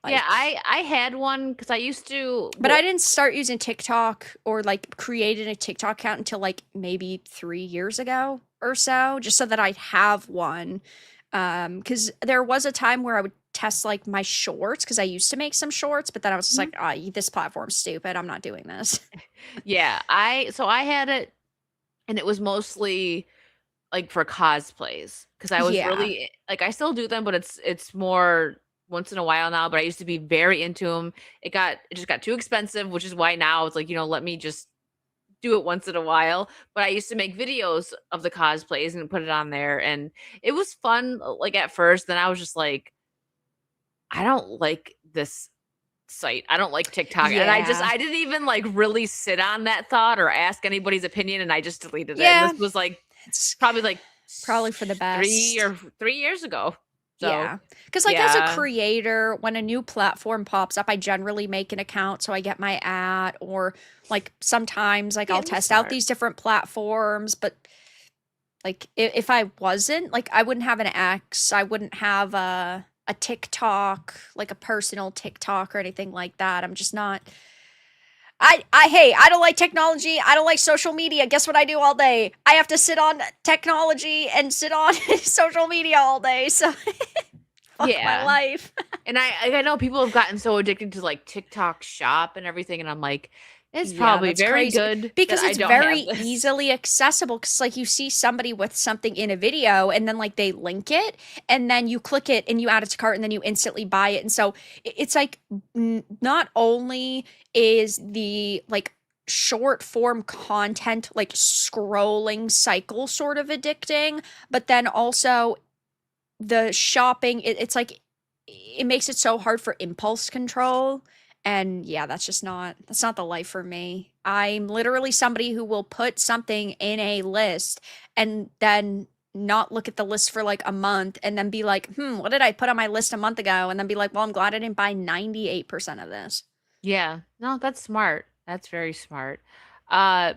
Yeah, like I had one because I used to but I well, didn't start using TikTok or like created a TikTok account until like maybe 3 years ago or so, just so that I'd have one. Because there was a time where I would test like my shorts because I used to make some shorts, but then I was just mhm. like, ah, this platform's stupid. I'm not doing this. Yeah, I had it, and it was mostly like for cosplays because I was Yeah. really like I still do them, but it's more once in a while now. But I used to be very into them. It just got too expensive, which is why now it's like let me just do it once in a while. But I used to make videos of the cosplays and put it on there, and it was fun. Like at first, then I was just like, I don't like this site. I don't like TikTok. And Yeah. I didn't even like really sit on that thought or ask anybody's opinion, and I just deleted it. And this Yeah. was like It's probably like Probably for the three best. or 3 years ago. So Yeah. Because, like, as a yeah, creator, when a new platform pops up, I generally make an account so I get my ad, or like sometimes, like, yeah, I'll that's test out smart. these different platforms. But, like, if I wasn't, like, I wouldn't have an X, I wouldn't have a TikTok, like a personal TikTok or anything like that. I'm just not. Hey, I don't like technology. I don't like social media. Guess what I do all day? I have to sit on technology and sit on social media all day. So fuck my Yeah. life. And I know people have gotten so addicted to like TikTok shop and everything, and I'm like, it's Yeah, probably that's very crazy good that because I it's don't have very this. easily accessible. Because, like, you see somebody with something in a video and then, like, they link it, and then you click it and you add it to cart and then you instantly buy it. And so it's like, not only is the, like, short form content, like, scrolling cycle sort of addicting, but then also the shopping, it's like it makes it so hard for impulse control. And yeah, that's not the life for me. I'm literally somebody who will put something in a list and then not look at the list for like a month and then be like, what did I put on my list a month ago? And then be like, well, I'm glad I didn't buy 98% of this. Yeah. No, that's smart. That's very smart. Uh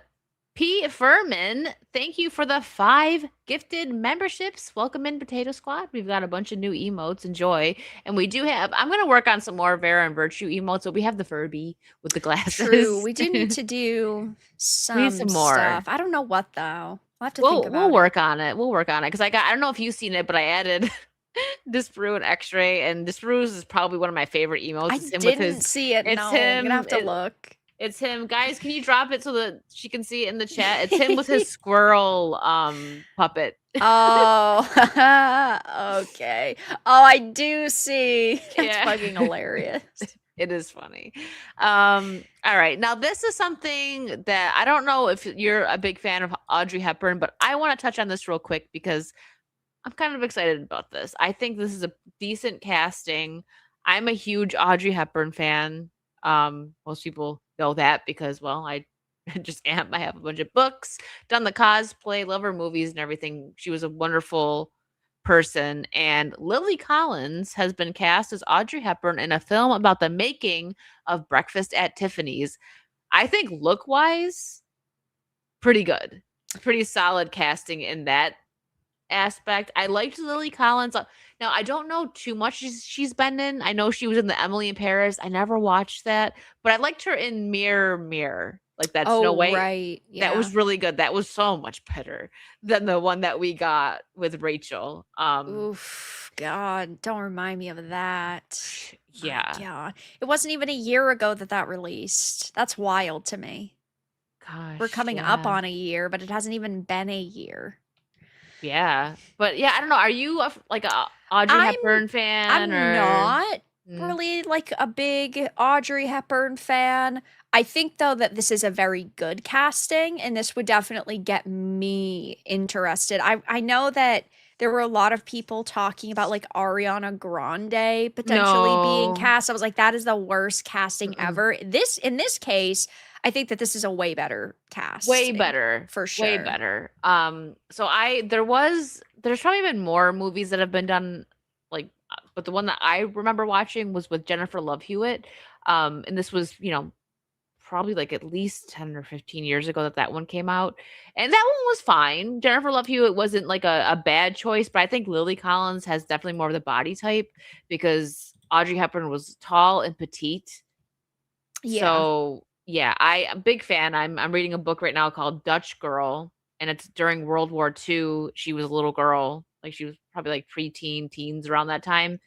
P. Furman, thank you for the 5 gifted memberships. Welcome in, Potato Squad. We've got a bunch of new emotes. Enjoy. And we do have, I'm going to work on some more Vera and Virtue emotes. So we have the Furby with the True. glasses. We do need to do We need some some more. stuff. I don't know what though. I'll have to think We'll about it. work on it. We'll work on it. Because I don't know if you've seen it, but I added Disparu and X-Ray. And Disparu's is probably one of my favorite emotes. I It's him with didn't his, see it. it's No, I'm gonna him. have to look. It's him. Guys, can you drop it so that she can see it in the chat? It's him with his squirrel puppet. Oh, okay. Oh, I do see. That's Yeah. fucking hilarious. It is funny. All right. Now this is something that I don't know if you're a big fan of Audrey Hepburn, but I want to touch on this real quick because I'm kind of excited about this. I think this is a decent casting. I'm a huge Audrey Hepburn fan. Most people know that because, well, I just am. I have a bunch of books, done the cosplay, love her movies and everything. She was a wonderful person. And Lily Collins has been cast as Audrey Hepburn in a film about the making of Breakfast at Tiffany's. I think look wise, pretty good. Pretty solid casting in that aspect. I liked Lily Collins. Now I don't know too much she's been in. I know she was in the Emily in Paris. I never watched that, but I liked her in Mirror Mirror. Like that Snow Oh, White. right. That Yeah. was really good. That was so much better than the one that we got with Rachel. Oof. God, don't remind me of that. My Yeah. God. It wasn't even a year ago that that released. That's wild to me. We're Gosh, coming up yeah. on a year, but it hasn't even been a year. Yeah. But yeah, I don't know. Are you like a Audrey I'm Hepburn fan I'm or not mm, really like a big Audrey Hepburn fan. I think though that this is a very good casting and this would definitely get me interested. I know that there were a lot of people talking about like Ariana Grande potentially being no. cast. I was like, that is the worst casting Mm-mm. ever. This in this case, I think that this is a way better Way casting better. for Way sure. better. So there's probably been more movies that have been done like but the one that I remember watching was with Jennifer Love Hewitt. And this was, probably like at least 10 or 15 years ago that that one came out. And that one was fine. Jennifer Love Hewitt wasn't like a bad choice, but I think Lily Collins has definitely more of the body type because Audrey Hepburn was tall and petite. Yeah. So yeah, I'm a big fan. I'm reading a book right now called Dutch Girl, and it's during World War II. She was a little girl, like she was probably like preteen, teens around that time.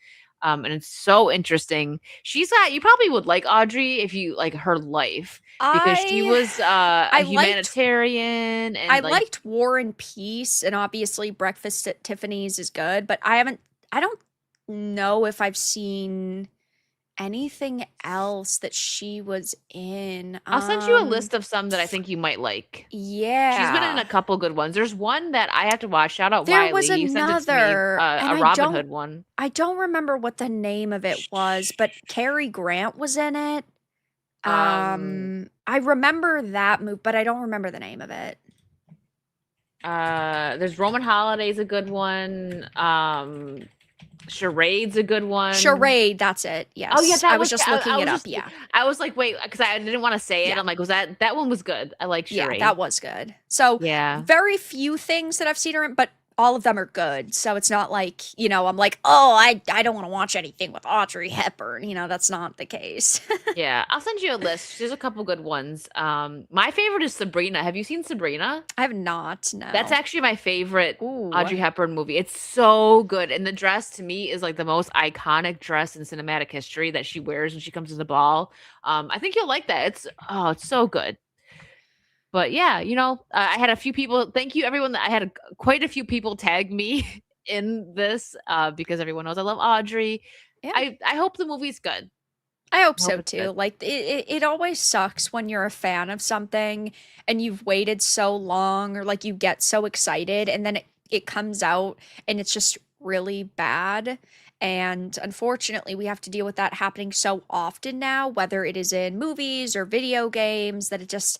And it's so interesting. She's got you probably would like Audrey if you like her life because she I was I a liked humanitarian I and like liked War and Peace, and obviously Breakfast at Tiffany's is good, but I don't know if I've seen anything else that she was in. I'll send you a list of some that I think you might like. She's been in Yeah. a couple good ones. There's one that I have to watch. Shout out There Wiley. was He sent it to me, another, and a Robin Hood one. I don't remember what the name of it was, but Cary Grant was in it. Um, I remember that move, but I don't remember the name of it. There's Roman Holiday's a good one. Charade's a good one. Charade, that's it. Oh yeah, Yes. I that was was. just I looking it was up. just. Yeah. I was like, wait, because I didn't want to say it. Yeah. I'm like, was that one was good? I like Yeah, Charade. that was good. So, Yeah. very few things that I've seen her in, but all of them are good. So it's not like, I'm like, "Oh, I don't want to watch anything with Audrey Hepburn." That's not the case. Yeah, I'll send you a list. There's a couple good ones. My favorite is Sabrina. Have you seen Sabrina? I have not, That's no. actually my favorite Ooh. Audrey Hepburn movie. It's so good. And the dress to me is like the most iconic dress in cinematic history that she wears when she comes to the ball. I think you'll like that. It's so good. But yeah, I had a few people. Thank you, everyone. I had quite a few people tag me in this because everyone knows I love Audrey. Yeah. I hope the movie's good. I hope I hope so it's too. good. Like it always sucks when you're a fan of something and you've waited so long or like you get so excited and then it comes out and it's just really bad. And unfortunately, we have to deal with that happening so often now, whether it is in movies or video games, that I it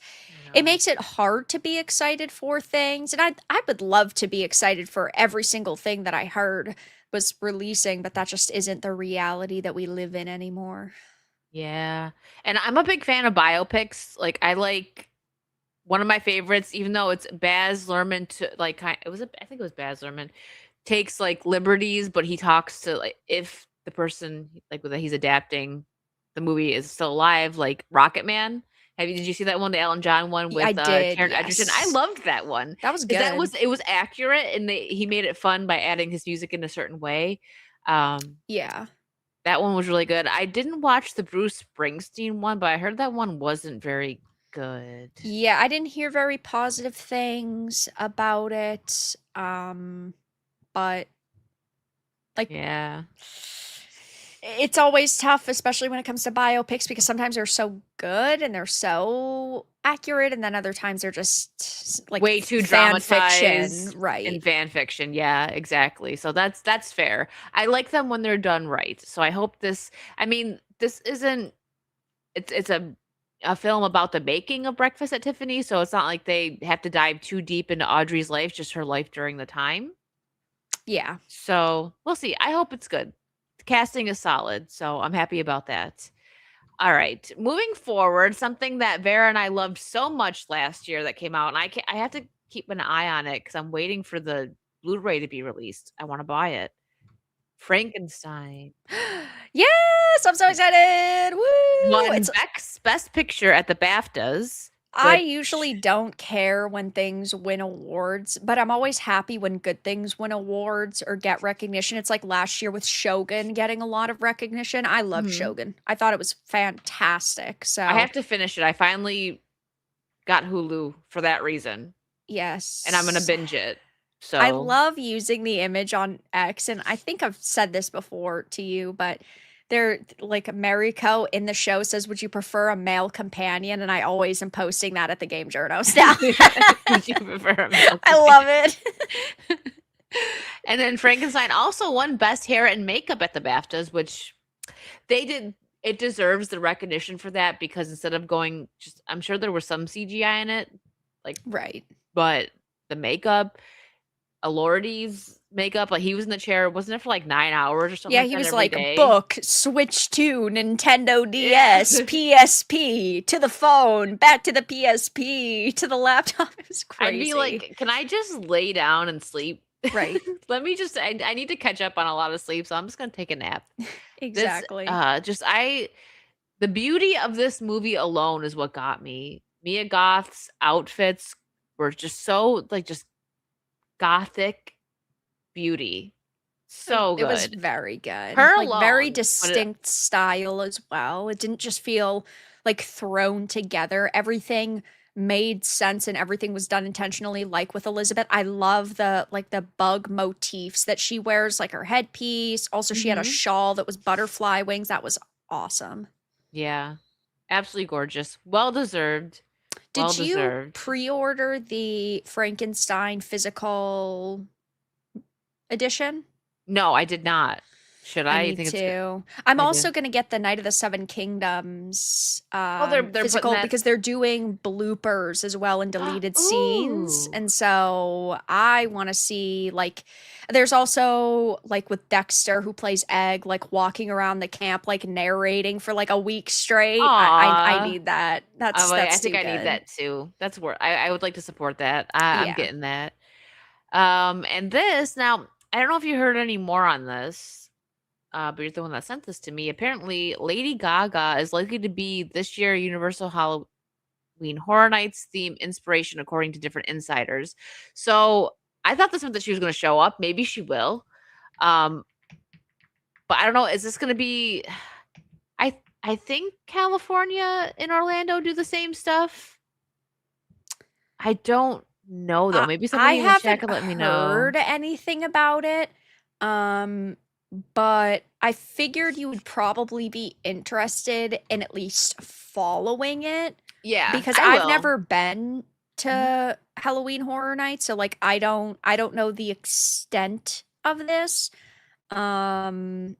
know. makes it hard to be excited for things. And I would love to be excited for every single thing that I heard was releasing, but that just isn't the reality that we live in anymore. Yeah. And I'm a big fan of biopics. Like I like one of my favorites, even though it's Baz Luhrmann to like I think it was Baz Luhrmann takes like liberties, but he talks to like if the person like that he's adapting the movie is still alive, like Rocket Man. Did you see that one, the Elton John one I with did, Taron Egerton? I yes. loved that one. That was Is that good. it was accurate and he made it fun by adding his music in a certain way. Um Yeah. that one was really good. I didn't watch the Bruce Springsteen one, but I heard that one wasn't very good. Yeah, I didn't hear very positive things about it. But like Yeah. it's always tough, especially when it comes to biopics, because sometimes they're so good and they're so accurate, and then other times they're just like Way too fan fiction, dramatized right? in fan fiction. Yeah, exactly. So that's fair. I like them when they're done right. So I hope I mean, this isn't it's a film about the making of Breakfast at Tiffany, so it's not like they have to dive too deep into Audrey's life, just her life during the time. Yeah. So, we'll see. I hope it's good. The casting is solid, so I'm happy about that. All right, moving forward, something that Vera and I loved so much last year that came out, and I have to keep an eye on it because I'm waiting for the Blu-ray to be released. I want to buy it. Frankenstein Yes, I'm so excited. Woo! won Best Picture at the BAFTAs, I which usually don't care when things win awards, but I'm always happy when good things win awards or get recognition. It's like last year with Shogun getting a lot of recognition. I loved Mhm. Shogun. I thought it was fantastic. I So, have to finish it. I finally got Hulu for that reason, and I'm gonna yes. binge it. I So love using the image on X, and I think I've said this before to you, but they're like Mariko in the show says, "Would you prefer a male companion?" And I always am posting that at the Game Journos now. would you prefer a male I love it. And then Frankenstein also won Best Hair and Makeup at the BAFTAs, which they did. It deserves the recognition for that because instead of going, just I'm sure there was some CGI in it, like, Right. but the makeup, Elordi's makeup, like he was in the chair, wasn't it for like 9 hours or something Yeah, like he that was every like, day? book, Switch to Nintendo Yeah. DS, PSP, to the phone, back to the PSP, to the laptop. It was I'd be crazy. like, can I just lay down and sleep? Right. Let me just, I need to catch up on a lot of sleep, so I'm just gonna take a nap. This, Exactly. the beauty of this movie alone is what got me. Mia Goth's outfits were just so like just gothic beauty. So It was good. very good. Her Like, very alone, distinct style as well. It didn't just feel, like, thrown together. Everything made sense and everything was done intentionally, like with Elizabeth. I love the bug motifs that she wears, like her headpiece. Also, she had a Mhm. shawl that was butterfly wings. That was awesome. Yeah. Absolutely gorgeous. Well deserved. Well Did you deserved. pre-order the Frankenstein physical edition? No, I did not. Should I I? You need think it's good? to. I'm I do. also gonna get the Night of the Seven Kingdoms Oh, they're putting physical that. because they're doing bloopers as well and deleted scenes. Ooh. And so I want to see like there's also like with Dexter who plays Egg, like walking around the camp, like narrating for like a week straight. I Aw. need that. I'm like, I That's think too I need good. that too. That's where I would like to support that. I'm Yeah. getting that. And this now, I don't know if you heard any more on this, but you're the one that sent this to me. Apparently, Lady Gaga is likely to be this year Universal Halloween Horror Nights theme inspiration, according to different insiders. So I thought this meant that she was going to show up. Maybe she will. Um, but I don't know. Is this going to be? I think California and Orlando do the same stuff. I don't know though. Maybe I somebody in the chat haven't could let me know. heard anything about it. Um, but I figured you would probably be interested in at least following it Yeah, because I I've will. never been Mhm. to Halloween Horror Nights, so like I don't know the extent of this. Um,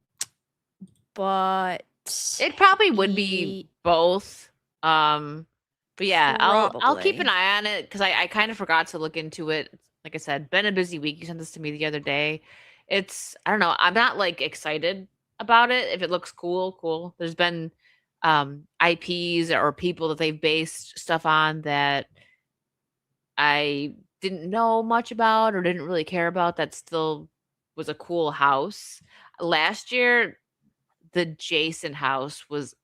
but It probably would be ye both. Um, but yeah, I'll keep an probably. eye on it because I kind of forgot to look into it. Like I said, been a busy week. You sent this to me the other day. It's I don't know. I'm not like excited about it. If it looks cool, cool. There's been IPs or people that they've based stuff on that I didn't know much about or didn't really care about that still was a cool house. Last year, the Jason house was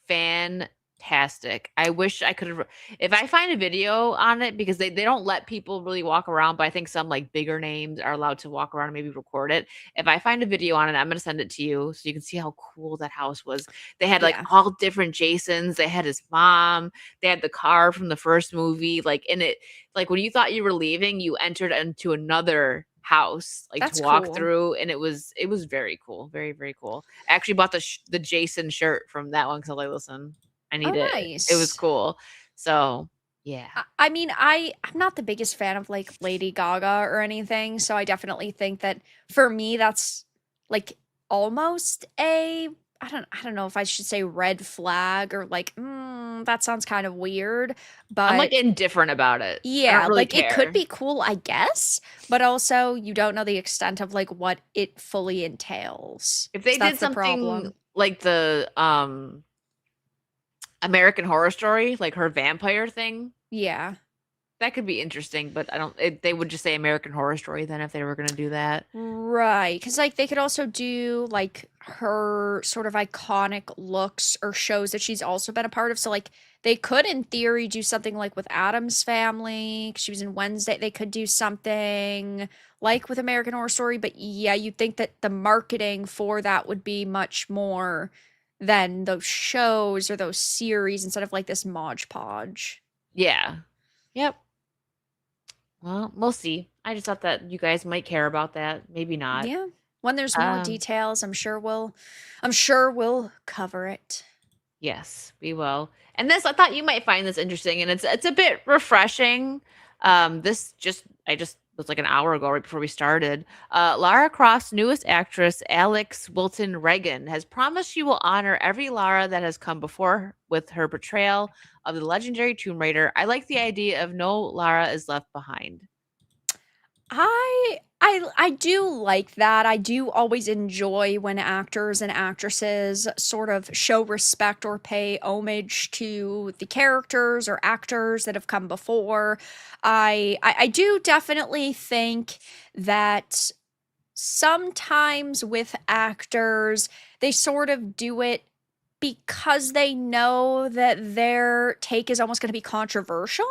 fantastic. I wish I could have if I find a video on it because they don't let people really walk around, but I think some like bigger names are allowed to walk around and maybe record it. If I find a video on it, I'm gonna send it to you so you can see how cool that house was. They had like Yeah, all different Jasons. They had his mom. They had the car from the first movie. Like in it, like when you thought you were leaving, you entered into another house like to that's walk cool. through and it was very cool, very very cool. I actually bought the Jason shirt from that one because I was like, listen, I Oh, need it. It was nice. cool. So yeah. I mean, I'm not the biggest fan of like Lady Gaga or anything, so I definitely think that for me that's like almost a I don't know if I should say red flag or like that sounds kind of weird, I'm like but indifferent about it. I don't yeah, really like it could care. be cool, I guess, but also you don't know the extent of like what it fully entails. If So they did that's the something problem. like the American Horror Story, like her vampire thing, Yeah. that could be interesting, but I don't they would just say American Horror Story then if they were going to do that. Right, because like they could also do like her sort of iconic looks or shows that she's also been a part of. So like they could in theory do something like with Adam's Family, 'cause she was in Wednesday. They could do something like with American Horror Story, but yeah, you'd think that the marketing for that would be much more than those shows or those series instead of like this Modge Podge. Yeah. Yep. Well, we'll see. I just thought that you guys might care about that. Maybe not. Yeah. When there's more Um, details, I'm sure we'll cover it. yes, we will. And this, I thought you might find this interesting, and it's a bit refreshing. This just I just was like an hour ago, right before we started. Lara Croft's newest actress, Alex Wilton Reagan, has promised she will honor every Lara that has come before her with her portrayal of the legendary Tomb Raider. I like the idea of no Lara is left behind. I do like that. I do always enjoy when actors and actresses sort of show respect or pay homage to the characters or actors that have come before. I do definitely think that sometimes with actors, they sort of do it because they know that their take is almost going to be controversial.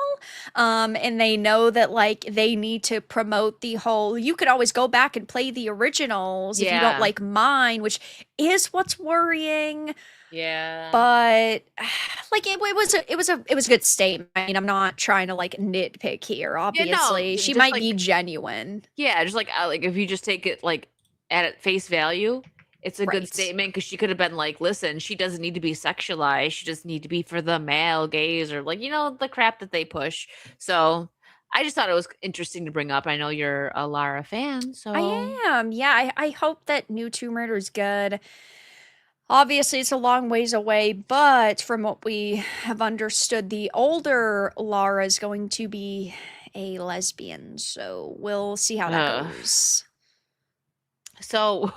And they know that like they need to promote the whole you could always go back and play the originals if you don't Yeah. like mine, which is what's worrying. Yeah. But like it was a good statement. I mean, I'm not trying to like nitpick here. Yeah, no, Obviously, she just might be like genuine. yeah, just like if you just take it like at face value, it's a good Right. statement because she could have been like, listen, she doesn't need to be sexualized. She just need to be for the male gaze or like, the crap that they push. So I just thought it was interesting to bring up. I know you're a Lara fan, so I am. Yeah, I hope that new Tomb Raider is good. Obviously, it's a long ways away, but from what we have understood, the older Lara is going to be a lesbian, so we'll see how that uh, goes. so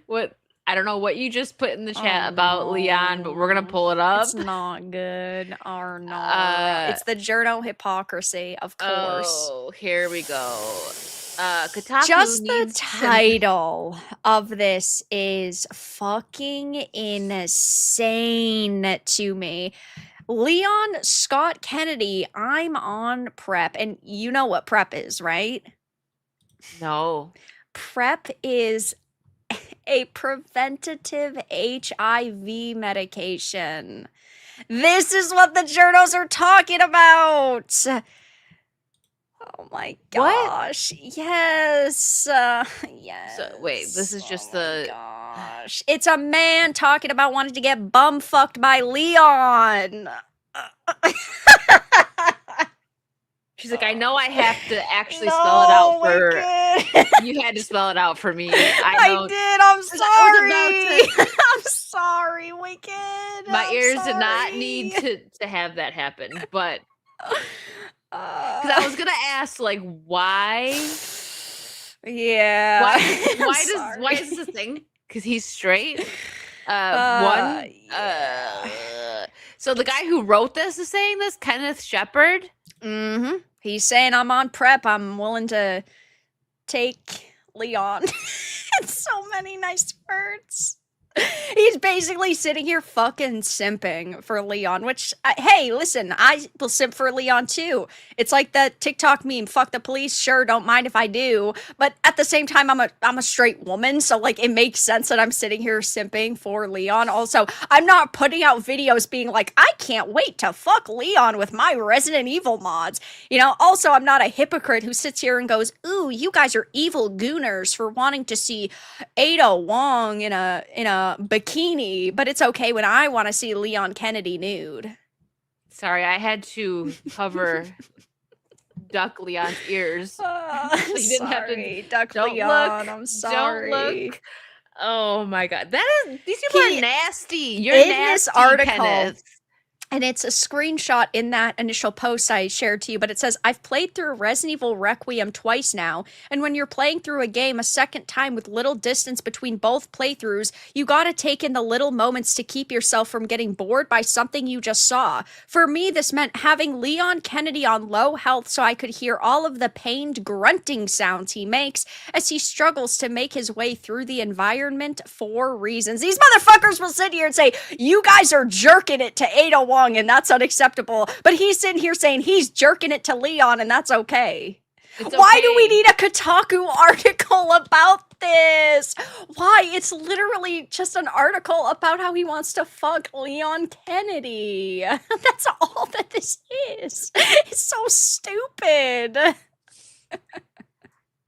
what I don't know what you just put in the Oh chat about Leon, but we're gonna no. pull it up. It's not good. Arnar. Uh It's the journo hypocrisy, of course. oh, here we go. Kotaku Just the needs to title of this is fucking insane to me. Leon Scott Kennedy, I'm on PrEP. And you know what PrEP is, right? no. PrEP is a preventative HIV medication. This is what the journals are talking about. Oh my What? gosh. Yes. Yes. So wait, this is just Oh my the gosh. It's a man talking about wanting to get bum fucked by Leon. She's like, I know I have to actually No, spell it out for wicked. you had to spell it out for me. I know did. I'm I sorry. I'm sorry, Wicked. my I'm ears did not need sorry. to have that happen, but because I Uh, was gonna ask like why yeah. I'm why is sorry. this a thing? Because he's straight. Yeah. So the guy who wrote this is saying this, Kenneth Shepard. Mm-hmm. He's saying I'm on PrEP. I'm willing to take Leon. It's so many nice words. He's basically sitting here fucking simping for Leon, which, hey, listen, I will simp for Leon too. It's like that TikTok meme, fuck the police, sure, don't mind if I do. But at the same time, I'm a straight woman, so like it makes sense that I'm sitting here simping for Leon. Also, I'm not putting out videos being like, I can't wait to fuck Leon with my Resident Evil mods. You know, also, I'm not a hypocrite who sits here and goes, ooh, you guys are evil gooners for wanting to see Ada Wong in a bikini, but it's okay when I want to see Leon Kennedy nude. Sorry, I had to cover Duck Leon's ears. So you didn't have to. Sorry, Duck Don't Leon. look. I'm Don't sorry. look. Oh my god, these people He are nasty. You're in nasty, this article, Kenneth. and it's a screenshot in that initial post I shared to you, but it says, I've played through Resident Evil Requiem twice now, and when you're playing through a game a second time with little distance between both playthroughs, you gotta take in the little moments to keep yourself from getting bored by something you just saw. For me, this meant having Leon Kennedy on low health so I could hear all of the pained grunting sounds he makes as he struggles to make his way through the environment for reasons. These motherfuckers will sit here and say, you guys are jerking it to Ada Wong and that's unacceptable. But he's sitting here saying he's jerking it to Leon and that's okay. It's Why do we okay. need a Kotaku article about this? Why? It's literally just an article about how he wants to fuck Leon Kennedy. That's all that this is. It's so stupid.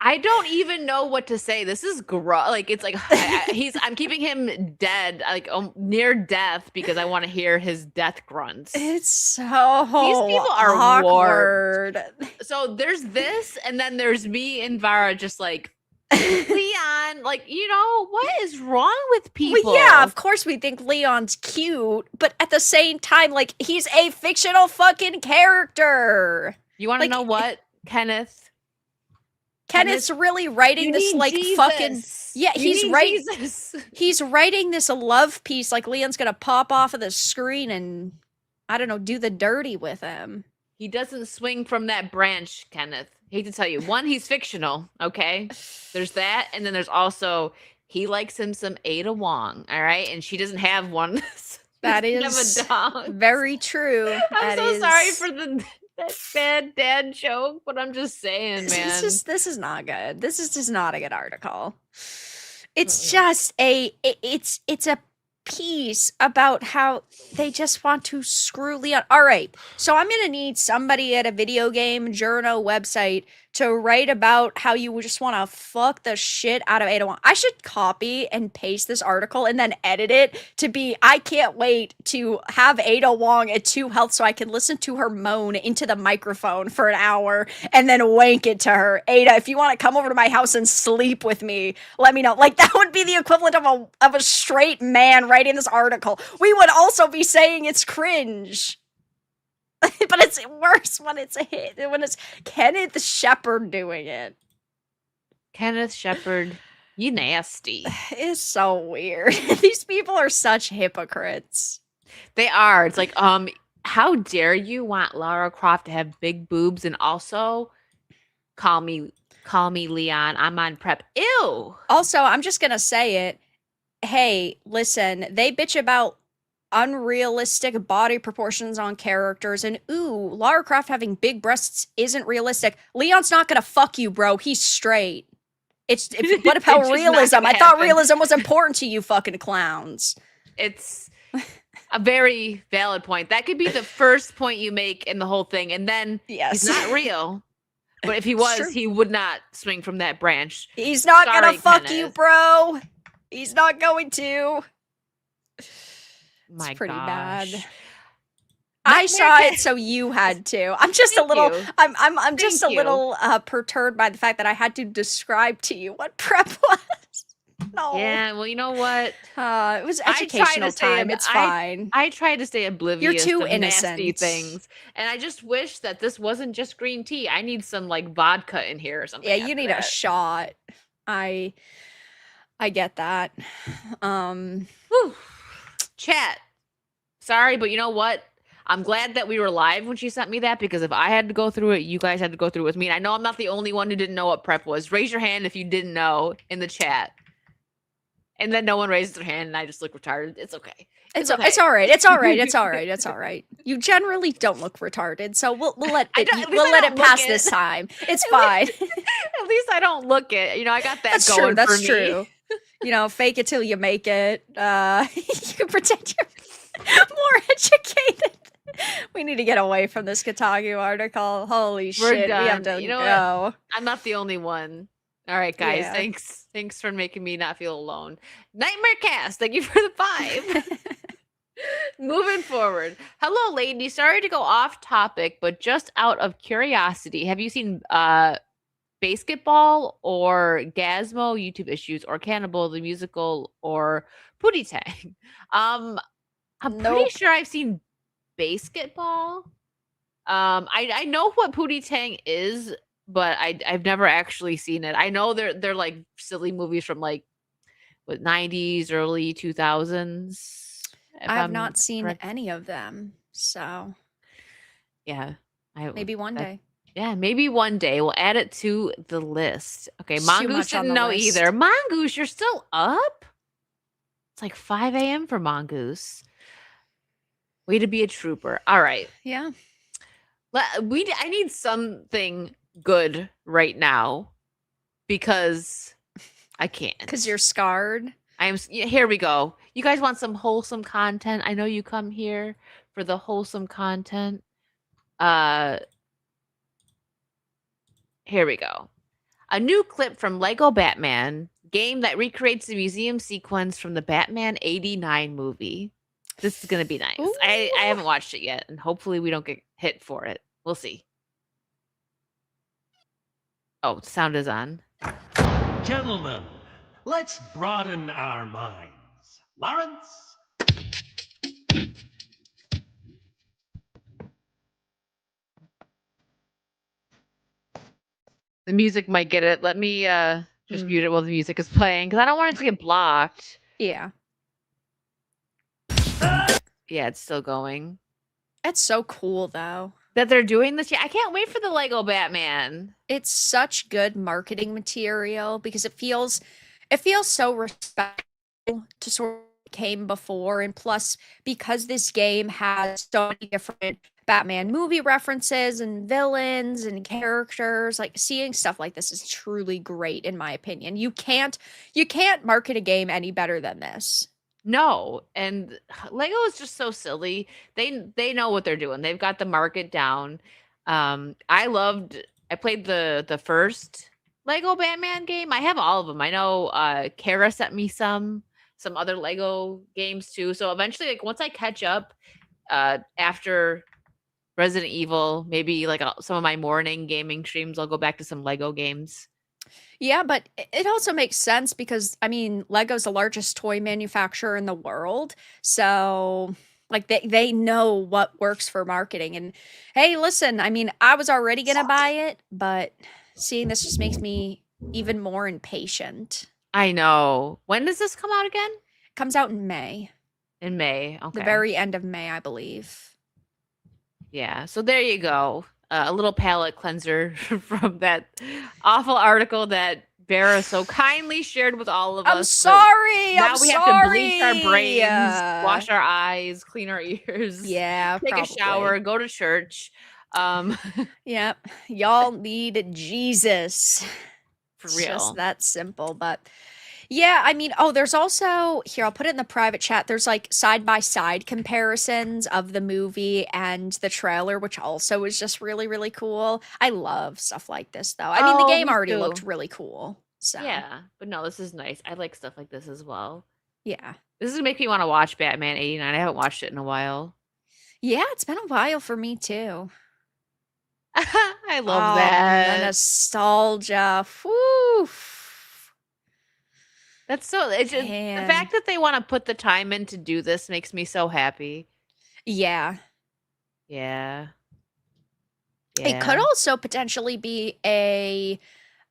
I don't even know what to say. This is like it's like I'm keeping him dead, like near death because I want to hear his death grunts. It's so These people are awkward. warped. So there's this, and then there's me and Vara just like Leon, like, you know, what is wrong with people? Well, yeah, of course we think Leon's cute, but at the same time, like, he's a fictional fucking character. You want to like, know what, Kenneth? Kenneth's really writing this like Jesus. fucking yeah, he's writing Jesus. He's writing this love piece like Leon's gonna pop off of the screen and I don't know, do the dirty with him. He doesn't swing from that branch, Kenneth. Hate to tell you. One, he's fictional, okay? There's that, and then there's also he likes him some Ada Wong, all right? And she doesn't have one. That is a dog. very true. I'm so sorry for that bad dad joke, but I'm just saying, man. This is not good. This is just not a good article. It's just it's a piece about how they just want to screw Leon. All right, so I'm gonna need somebody at a video game journal website to write about how you would just want to fuck the shit out of Ada Wong. I should copy and paste this article and then edit it to be, I can't wait to have Ada Wong at 2 Health so I can listen to her moan into the microphone for an hour and then wank it to her. Ada, if you want to come over to my house and sleep with me, let me know. Like, that would be the equivalent of a straight man writing this article. We would also be saying it's cringe. But it's worse when it's Kenneth Shepard doing it. Kenneth Shepard, you nasty. It's so weird. These people are such hypocrites. They are. It's like, how dare you want Lara Croft to have big boobs and also call me Leon, I'm on prep. Ew. Also, I'm just gonna say it. Hey, listen, they bitch about unrealistic body proportions on characters, and ooh, Lara Croft having big breasts isn't realistic. Leon's not gonna fuck you, bro. He's straight. What about realism? I thought realism was important to you fucking clowns. It's a very valid point. That could be the first point you make in the whole thing, and then he's not real. But if he was, he would not swing from that branch. He's not gonna fuck you, bro. He's not going to. My it's pretty gosh. bad. I saw it, so you had to. I'm just a little. I'm just a little perturbed by the fact that I had to describe to you what prep was. No. Yeah, well, you know what? It was educational time. It's fine. I try to stay oblivious. You're too to innocent. Nasty things, and I just wish that this wasn't just green tea. I need some like vodka in here or something. Yeah, you need a shot. I get that. Whew. Chat. Sorry, but you know what? I'm glad that we were live when she sent me that, because if I had to go through it, you guys had to go through it with me. And I know I'm not the only one who didn't know what prep was. Raise your hand if you didn't know in the chat. And then no one raises their hand, and I just look retarded. It's okay. It's all right. It's all right. It's all right. It's all right. You generally don't look retarded, so we'll let it pass this time. It's fine. At least I don't look it. You know, I got that That's going true. That's for me. true. You know, fake it till you make it. You can pretend you're more educated. We need to get away from this Kotaku article. Holy shit. Done. We have to go. What? I'm not the only one. All right, guys. Yeah. Thanks for making me not feel alone. Nightmare Cast, thank you for the 5. Moving forward. Hello, lady. Sorry to go off topic, but just out of curiosity, have you seen Basketball or Gazmo YouTube issues or Cannibal the Musical or Pootie Tang? I'm pretty sure I've seen Basketball. I know what Pootie Tang is, but I've never actually seen it. I know they're like silly movies from like what 90s, early 2000s. I have not seen any of them, so yeah, maybe one day. Yeah, maybe one day we'll add it to the list. Okay, Mongoose didn't know either. Mongoose, you're still up? It's like 5 a.m. for Mongoose. Way to be a trooper. All right. Yeah. I need something good right now because I can't. Because you're scarred. Here we go. You guys want some wholesome content? I know you come here for the wholesome content. Here we go. A new clip from Lego Batman, game that recreates the museum sequence from the Batman 89 movie. This is going to be nice. I haven't watched it yet, and hopefully we don't get hit for it. We'll see. Oh, sound is on. Gentlemen, let's broaden our minds. Lawrence? The music might get it. Let me just mute it while the music is playing, because I don't want it to get blocked. Yeah. Yeah, it's still going. It's so cool, though. That they're doing this. Yeah, I can't wait for the Lego Batman. It's such good marketing material because it feels so respectful to sort of came before, and plus because this game has so many different Batman movie references and villains and characters, like seeing stuff like this is truly great in my opinion. You can't market a game any better than this. No, and Lego is just so silly. They know what they're doing. They've got the market down. I I played the first Lego Batman game. I have all of them. I know Kara sent me some other Lego games too. So eventually, like once I catch up after Resident Evil, maybe like some of my morning gaming streams, I'll go back to some Lego games. Yeah, but it also makes sense because I mean, Lego's the largest toy manufacturer in the world. So like they know what works for marketing. And hey, listen, I mean, I was already gonna buy it, but seeing this just makes me even more impatient. I know. When does this come out again? Comes out in May. In May. The Okay. very end of May, I believe. Yeah. So there you go. A little palate cleanser from that awful article that Vara so kindly shared with all of I'm us. sorry. Now I'm we have to bleach our sorry. brains, wash our eyes, clean our ears, Yeah, take probably. a shower, go to church. Yep. Y'all need Jesus. For It's real. just that simple. But yeah, I mean, oh, there's also here, I'll put it in the private chat. There's like side by side comparisons of the movie and the trailer, which also is just really, really cool. I love stuff like this, though. I mean, the Oh, game me already too. looked really cool. So Yeah, but no, this is nice. I like stuff like this as well. yeah. This is gonna make me want to watch Batman 89. I haven't watched it in a while. Yeah, it's been a while for me too. I love Oh, the that. nostalgia. Whew. That's so it's just the Man. fact that they want to put the time in to do this makes me so happy. Yeah. Yeah. It could Yeah. also potentially be a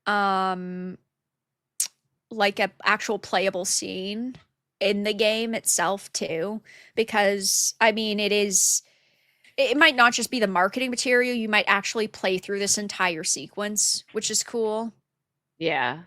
um like a actual playable scene in the game itself too, because I mean it might not just be the marketing material, you might actually play through this entire sequence, which is cool. Yeah.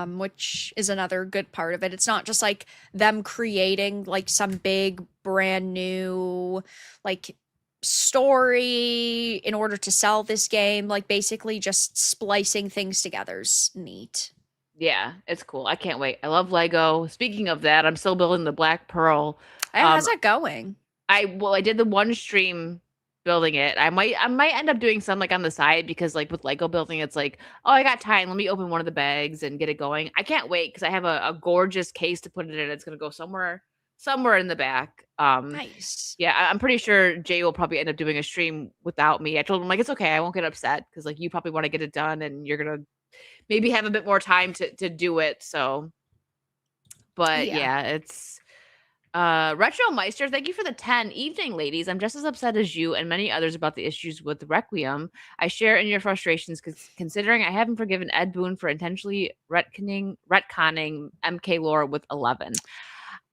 Which is another good part of it. It's not just like them creating like some big brand new like story in order to sell this game. Like basically just splicing things together's neat. Yeah, it's cool. I can't wait. I love Lego. Speaking of that, I'm still building the Black Pearl. How's that going? I did the one stream building it. I might end up doing some like on the side because like with Lego building, it's like, oh, I got time. Let me open one of the bags and get it going. I can't wait because I have a gorgeous case to put it in. It's gonna go somewhere in the back. Nice. Yeah, I'm pretty sure Jay will probably end up doing a stream without me. I told him like it's okay. I won't get upset because like you probably want to get it done and you're gonna maybe have a bit more time to do it. So, but Yeah. yeah, it's Retro Meister, thank you for the 10 evening, ladies. I'm just as upset as you and many others about the issues with Requiem. I share in your frustrations considering I haven't forgiven Ed Boon for intentionally retconning MK lore with 11.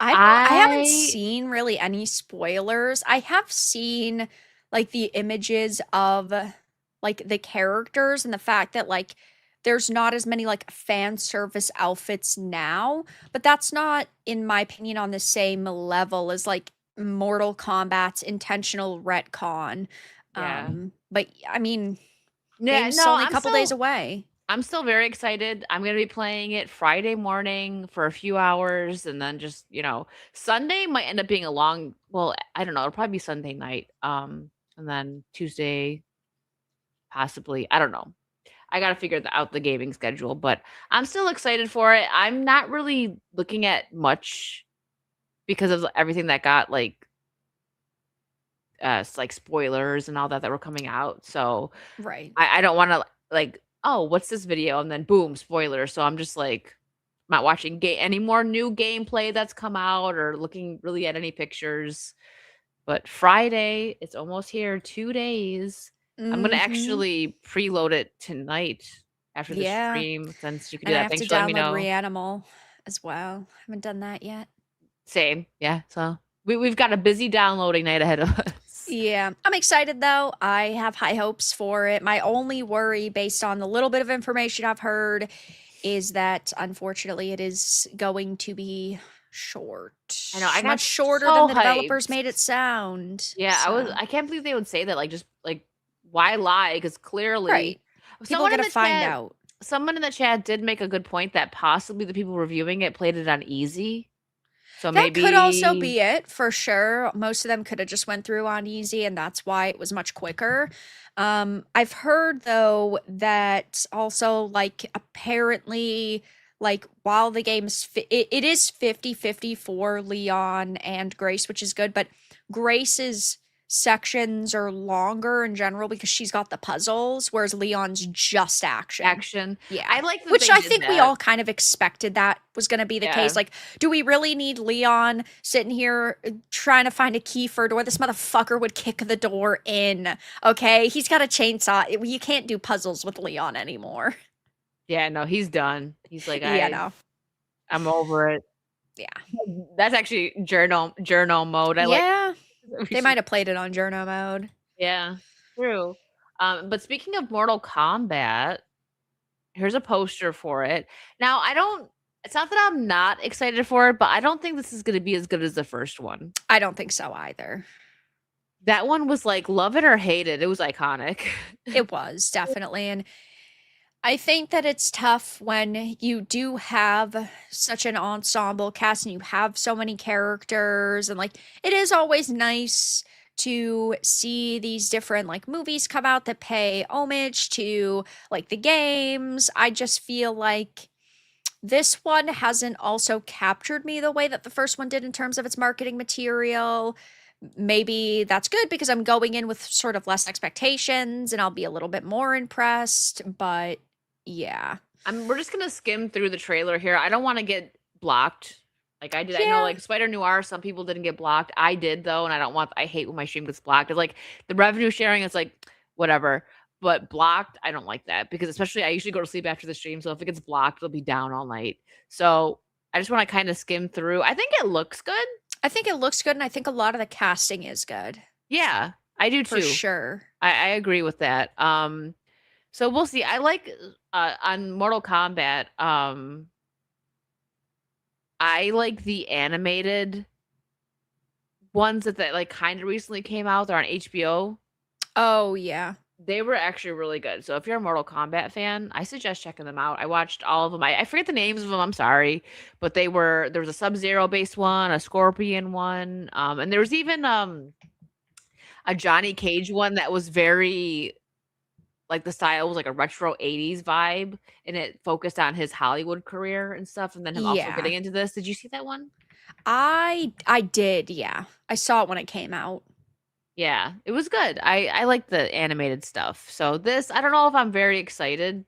I haven't I seen really any spoilers. I have seen like the images of like the characters and the fact that like there's not as many like fan service outfits now, but that's not in my opinion on the same level as like Mortal Kombat's intentional retcon. yeah. But I mean, Yeah, game's no, only a couple days away. I'm still very excited. I'm going to be playing it Friday morning for a few hours and then just, Sunday might end up being a long, well, I don't know, it'll probably be Sunday night. And then Tuesday possibly, I don't know. I got to figure out the gaming schedule, but I'm still excited for it. I'm not really looking at much because of everything that got like spoilers and all that were coming out. So Right. I don't want to like, oh, what's this video? And then boom, spoiler. So I'm just like not watching any more new gameplay that's come out or looking really at any pictures. But Friday, it's almost here, 2 days. I'm gonna Mhm. actually preload it tonight after the Yeah. stream since you can do And I that. have to Thanks for letting me download know. Reanimal as well. Haven't done that yet. Same. Yeah. So we've got a busy downloading night ahead of us. Yeah, I'm excited though. I have high hopes for it. My only worry, based on the little bit of information I've heard, is that unfortunately it is going to be short. I know. I got Much shorter so than the developers hyped. made it sound. Yeah, So, I can't believe they would say that, like, just, like, why lie? Because right. clearly People someone in gonna the find chat out. someone in the chat did make a good point that possibly the people reviewing it played it on easy. So That could also maybe be it for sure. Most of them could have just went through on easy, and that's why it was much quicker. I've heard though that also like apparently like while the game's it is 50-50 for Leon and Grace, which is good, but Grace's sections are longer in general because she's got the puzzles, whereas Leon's just action. action. Yeah. I like that Which they I did think we that. all kind of expected that was going to be the Yeah. case. Like, do we really need Leon sitting here trying to find a key for a door? This motherfucker would kick the door in. Okay. He's got a chainsaw. You can't do puzzles with Leon anymore. Yeah, no, he's done. He's like, Yeah, no. I'm over it. Yeah. That's actually journal mode. I like Yeah. we They should- might have played it on journo mode. Yeah, true. But speaking of Mortal Kombat, here's a poster for it. Now, it's not that I'm not excited for it, but I don't think this is gonna be as good as the first one. I don't think so either. That one was like, love it or hate it. It was iconic. It was definitely. And I think that it's tough when you do have such an ensemble cast and you have so many characters, and like it is always nice to see these different like movies come out that pay homage to like the games. I just feel like this one hasn't also captured me the way that the first one did in terms of its marketing material. Maybe that's good because I'm going in with sort of less expectations and I'll be a little bit more impressed, but yeah. We're just gonna skim through the trailer here. I don't want to get blocked like I did. I know Yeah. like Spider Noir, some people didn't get blocked. I did though, and I hate when my stream gets blocked. It's like the revenue sharing, it's like whatever. But blocked, I don't like that because especially I usually go to sleep after the stream. So if it gets blocked, it'll be down all night. So I just want to kind of skim through. I think it looks good. I think it looks good and I think a lot of the casting is good. Yeah, I do too. For sure. I agree with that. So we'll see. I like on Mortal Kombat, I like the animated ones that like kind of recently came out. They're on HBO. Oh yeah. They were actually really good. So if you're a Mortal Kombat fan, I suggest checking them out. I watched all of them. I forget the names of them. I'm sorry, but there was a Sub-Zero based one, a Scorpion one, and there was even a Johnny Cage one that was very like the style was like a retro 80s vibe and it focused on his Hollywood career and stuff and then him also Yeah. getting into this. Did you see that one? I did, yeah. I saw it when it came out. Yeah, it was good. I like the animated stuff. So this, I don't know if I'm very excited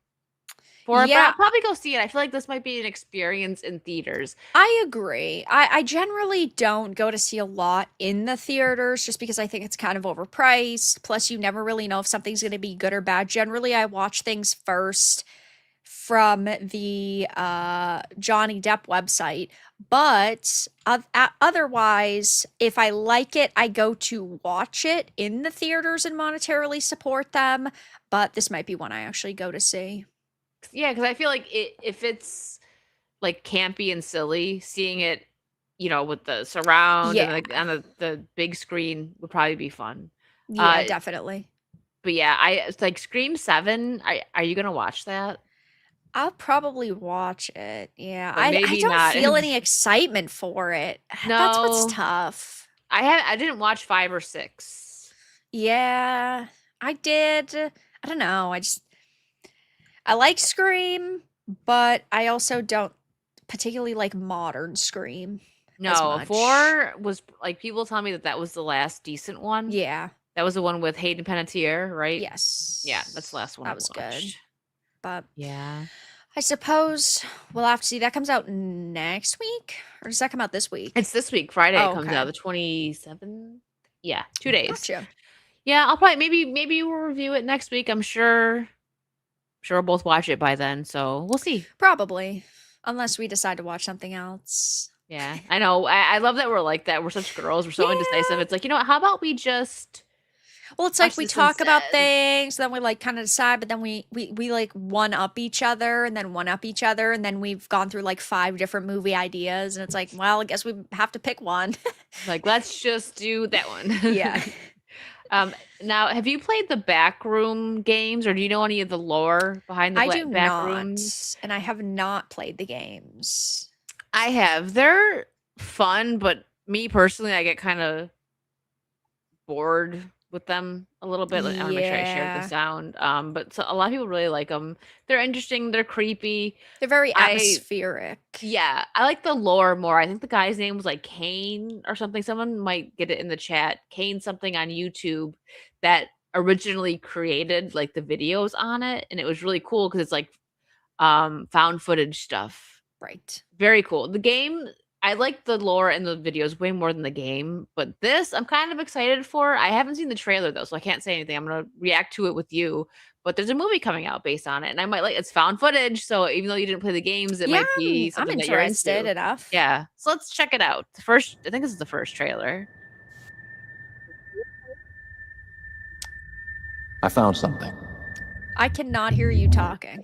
for it, but Yeah. I'll probably go see it. I feel like this might be an experience in theaters. I agree. I generally don't go to see a lot in the theaters just because I think it's kind of overpriced. Plus, you never really know if something's going to be good or bad. Generally, I watch things first from the Johnny Depp website. But otherwise, if I like it, I go to watch it in the theaters and monetarily support them. But this might be one I actually go to see. Yeah, because I feel like if it's like campy and silly, seeing it, with the surround and like on the big screen would probably be fun. Yeah, definitely. But yeah, it's like Scream 7. Are you gonna watch that? I'll probably watch it. Yeah. But I maybe don't not. feel any excitement for it. That's No. what's tough. I didn't watch 5 or 6. Yeah, I did. I don't know. I like Scream, but I also don't particularly like modern Scream. as No, much. 4 was like people tell me that was the last decent one. Yeah. That was the one with Hayden Panettiere, right? Yes. Yeah, that's the last one. That I was good. watched. But Yeah. I suppose we'll have to see. That comes out next week? Or does that come out this week? It's this week. Friday Oh, it comes okay. out, the 27th. Yeah, 2 days. Gotcha. Yeah, I'll probably maybe we'll review it next week. I'm sure we'll both watch it by then, so we'll see. Probably. Unless we decide to watch something else. Yeah, I know. I love that we're like that. We're such girls. We're so indecisive. Yeah. It's like, how about we just Well, it's watch like we this talk about instead? things, then we like kind of decide, but then we like one up each other and then one up each other, and then we've gone through like 5 different movie ideas, and it's like, well, I guess we have to pick one. Like, let's just do that one. Yeah. Now, have you played the backroom games, or do you know any of the lore behind the I do backrooms? not, and I have not played the games. I have. They're fun, but me personally, I get kind of bored with them a little bit. Like, I want to make sure I share the Yeah. sound. But so a lot of people really like them. They're interesting. They're creepy. They're very I atmospheric. Yeah, I like the lore more. I think the guy's name was like Kane or something. Someone might get it in the chat. Kane something on YouTube that originally created like the videos on it, and it was really cool because it's like found footage stuff. Right. Very cool. The game, I like the lore and the videos way more than the game, but this I'm kind of excited for. I haven't seen the trailer though, so I can't say anything. I'm gonna react to it with you. But there's a movie coming out based on it, and I might like it's found footage. So even though you didn't play the games, it Yeah, might be I'm something that you're interested into. enough. Yeah. So let's check it out. The first, I think this is the first trailer. I found something. I cannot hear you talking.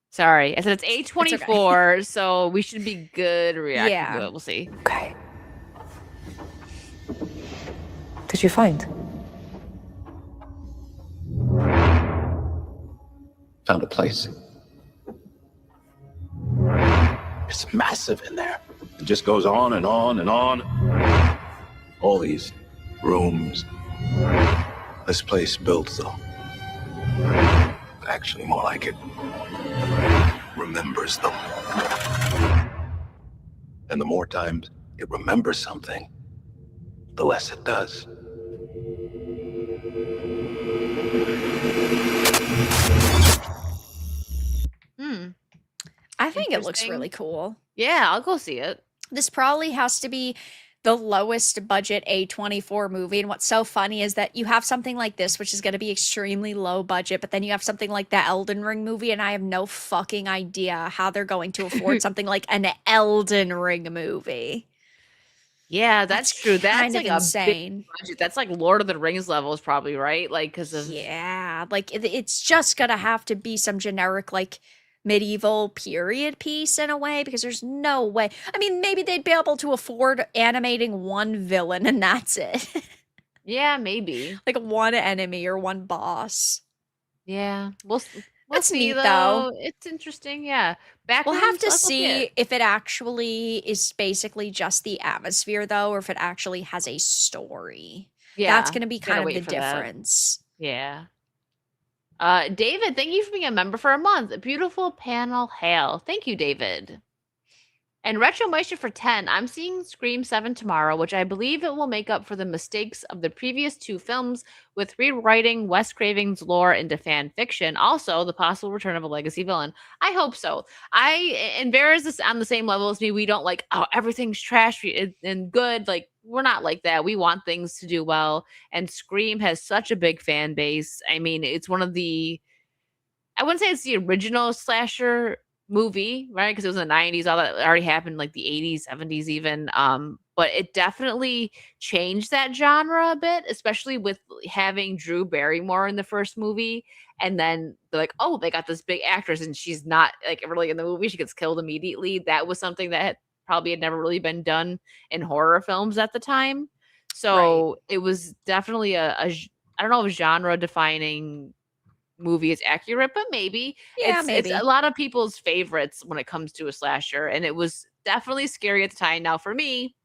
Sorry, I said it's It's okay. A24, so we should be good reacting Yeah. to it. We'll see. Okay. Did you find? Found a place. It's massive in there. It just goes on and on and on. All these rooms. This place built, though. Actually, more like it remembers them. And the more times it remembers something, the less it does. Hmm. I think it looks Interesting. really cool. Yeah, I'll go see it. This probably has to be the lowest budget A24 movie. And what's so funny is that you have something like this, which is going to be extremely low budget, but then you have something like the Elden Ring movie, and I have no fucking idea how they're going to afford something like an Elden Ring movie. Yeah, that's true. That's kind of like a big insane. budget. That's like Lord of the Rings levels, probably, right? Like, because of Yeah, like it's just gonna have to be some generic like medieval period piece in a way because there's no way. I mean, maybe they'd be able to afford animating one villain and that's it. yeah, maybe. Like one enemy or one boss. Yeah, we'll That's see neat, though. though. It's interesting. Yeah, back We'll have to I'll go see it. if it actually is basically just the atmosphere though, or if it actually has a story. Yeah, That's gonna be gotta kind of wait the for that. difference. Yeah. David, thank you for being a member for a month. A beautiful panel hail. Thank you, David. And Retro Moisture for 10. I'm seeing Scream 7 tomorrow, which I believe it will make up for the mistakes of the previous two films with rewriting Wes Craven's lore into fan fiction. Also, the possible return of a legacy villain. I hope so. And Vera's is on the same level as me. We don't like, oh, everything's trash and good. Like, we're not like that. We want things to do well. And Scream has such a big fan base. I mean, it's one of the I wouldn't say it's the original slasher movie, right? Because it was in the 90s, all that already happened like the 80s, 70s even. But it definitely changed that genre a bit, especially with having Drew Barrymore in the first movie. And then they're like, oh, they got this big actress and she's not like really in the movie. She gets killed immediately. That was something that probably had never really been done in horror films at the time. So it was definitely I don't know if genre defining movie is accurate, but maybe. Yeah, It's maybe. a lot of people's favorites when it comes to a slasher, and it was definitely scary at the time. Now, for me,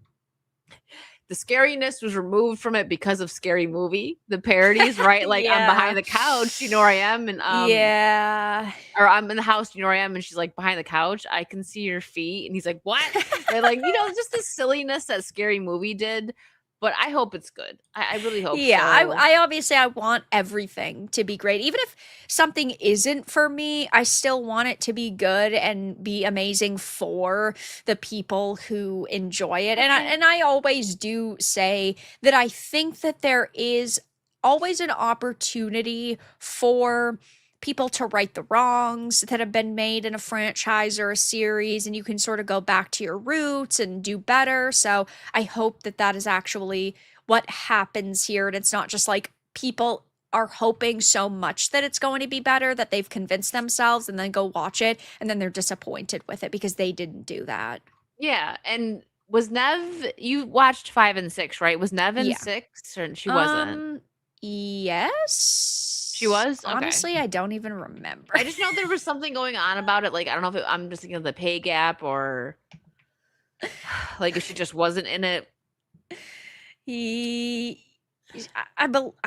the scariness was removed from it because of Scary Movie, the parodies, right? Like I'm Yeah. behind the couch, you know where I am, and Yeah. or I'm in the house, you know where I am, and she's like behind the couch. I can see your feet, and he's like, "What?" And like just the silliness that Scary Movie did. But I hope it's good. I really hope Yeah, so. I obviously I want everything to be great. Even if something isn't for me, I still want it to be good and be amazing for the people who enjoy it. And I always do say that I think that there is always an opportunity for people to right the wrongs that have been made in a franchise or a series, and you can sort of go back to your roots and do better. So I hope that that is actually what happens here. And it's not just like people are hoping so much that it's going to be better that they've convinced themselves and then go watch it and then they're disappointed with it because they didn't do that. Yeah, and was Nev you watched 5 and 6, right? Was Nev in Yeah. 6 or she wasn't? Yes. She was? Okay. Honestly, I don't even remember. I just know there was something going on about it. Like, I don't know if I'm just thinking of the pay gap or Like if she just wasn't in it. He I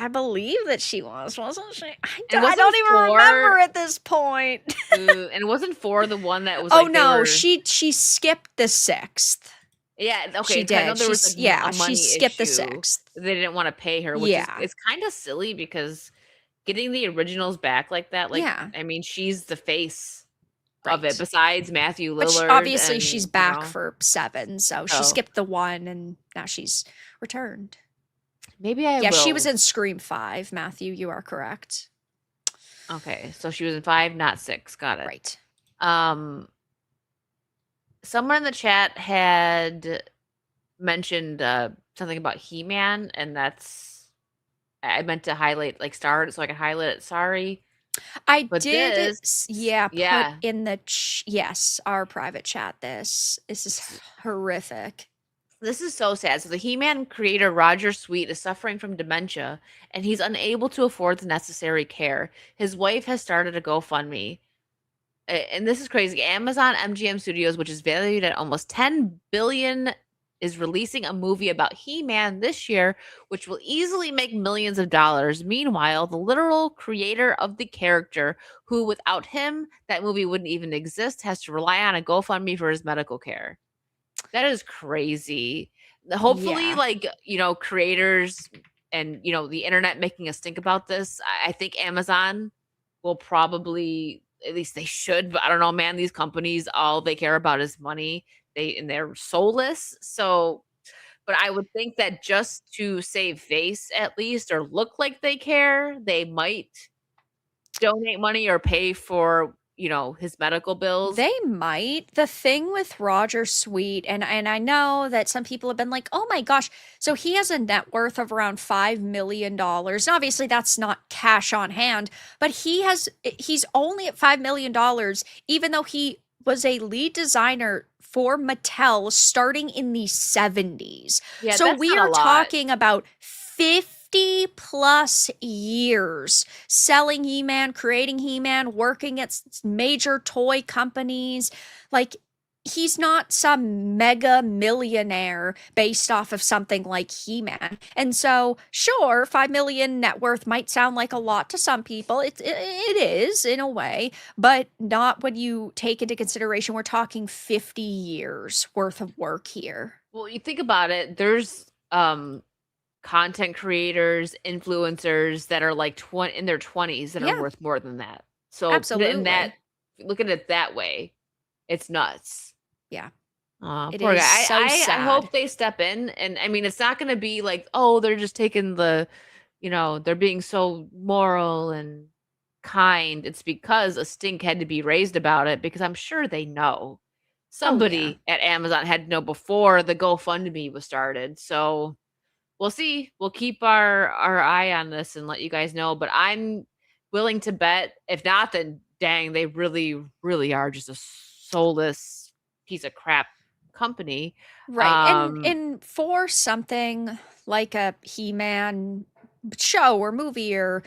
believe that she was, wasn't she? And it I don't wasn't even remember for at this point. and it wasn't for the one that was Oh like they no, were. she skipped the 6th. Yeah, She okay. 'Cause I know did. there was like a She money skipped the issue. 6th. They didn't want to pay her, which is Yeah. it's kind of silly because getting the originals back like that, like Yeah. I mean, she's the face of it Right. besides Matthew But Lillard obviously she's and, you back know. for 7, so she So skipped the 1 and now she's returned. maybe I Yeah, she was will. in Scream 5, Matthew, you are correct. Okay, so she was in 5, not 6. Got it. Right. Someone in the chat had mentioned something about He-Man, and that's I meant to highlight like star it so I can highlight it. Sorry. I But did this, yeah, put yeah, in the yes, our private chat this. This is horrific. this is so sad. So the He-Man creator Roger Sweet is suffering from dementia and he's unable to afford the necessary care. His wife has started a GoFundMe. And this is crazy. Amazon MGM Studios, which is valued at almost 10 billion, is releasing a movie about He-Man this year, which will easily make millions of dollars. Meanwhile, the literal creator of the character, who without him, that movie wouldn't even exist, has to rely on a GoFundMe for his medical care. That is crazy. Hopefully, Yeah. like, creators and, the internet making us think about this. I think Amazon will probably, at least they should, but I don't know, man, these companies, all they care about is money. They're soulless. So, but I would think that just to save face at least or look like they care, they might donate money or pay for, his medical bills. They might. The thing with Roger Sweet, and I know that some people have been like, "Oh my gosh." So he has a net worth of around $5 million. Obviously, that's not cash on hand, but he's only at $5 million, even though he was a lead designer for Mattel starting in the 70s. Yeah, So that's we not a are lot. talking about 50 plus years selling He-Man, creating He-Man, working at major toy companies. Like, he's not some mega millionaire based off of something like He-Man. And so, sure, 5 million net worth might sound like a lot to some people. It is in a way, but not when you take into consideration we're talking 50 years worth of work here. Well, you think about it, there's content creators, influencers that are like in their 20s that are Yeah, worth more than that. So put it in that, absolutely. look at it that way. It's nuts. Yeah. It Poor guy. is so I sad. hope they step in, and I mean it's not going to be like, oh, they're just taking they're being so moral and kind. It's because a stink had to be raised about it because I'm sure they know. Oh, yeah. Somebody at Amazon had to know before the GoFundMe was started. So we'll see. We'll keep our eye on this and let you guys know. But I'm willing to bet, if not, then dang, they really, really are just a soulless piece of crap company. Right. And for something like a He-Man show or movie or,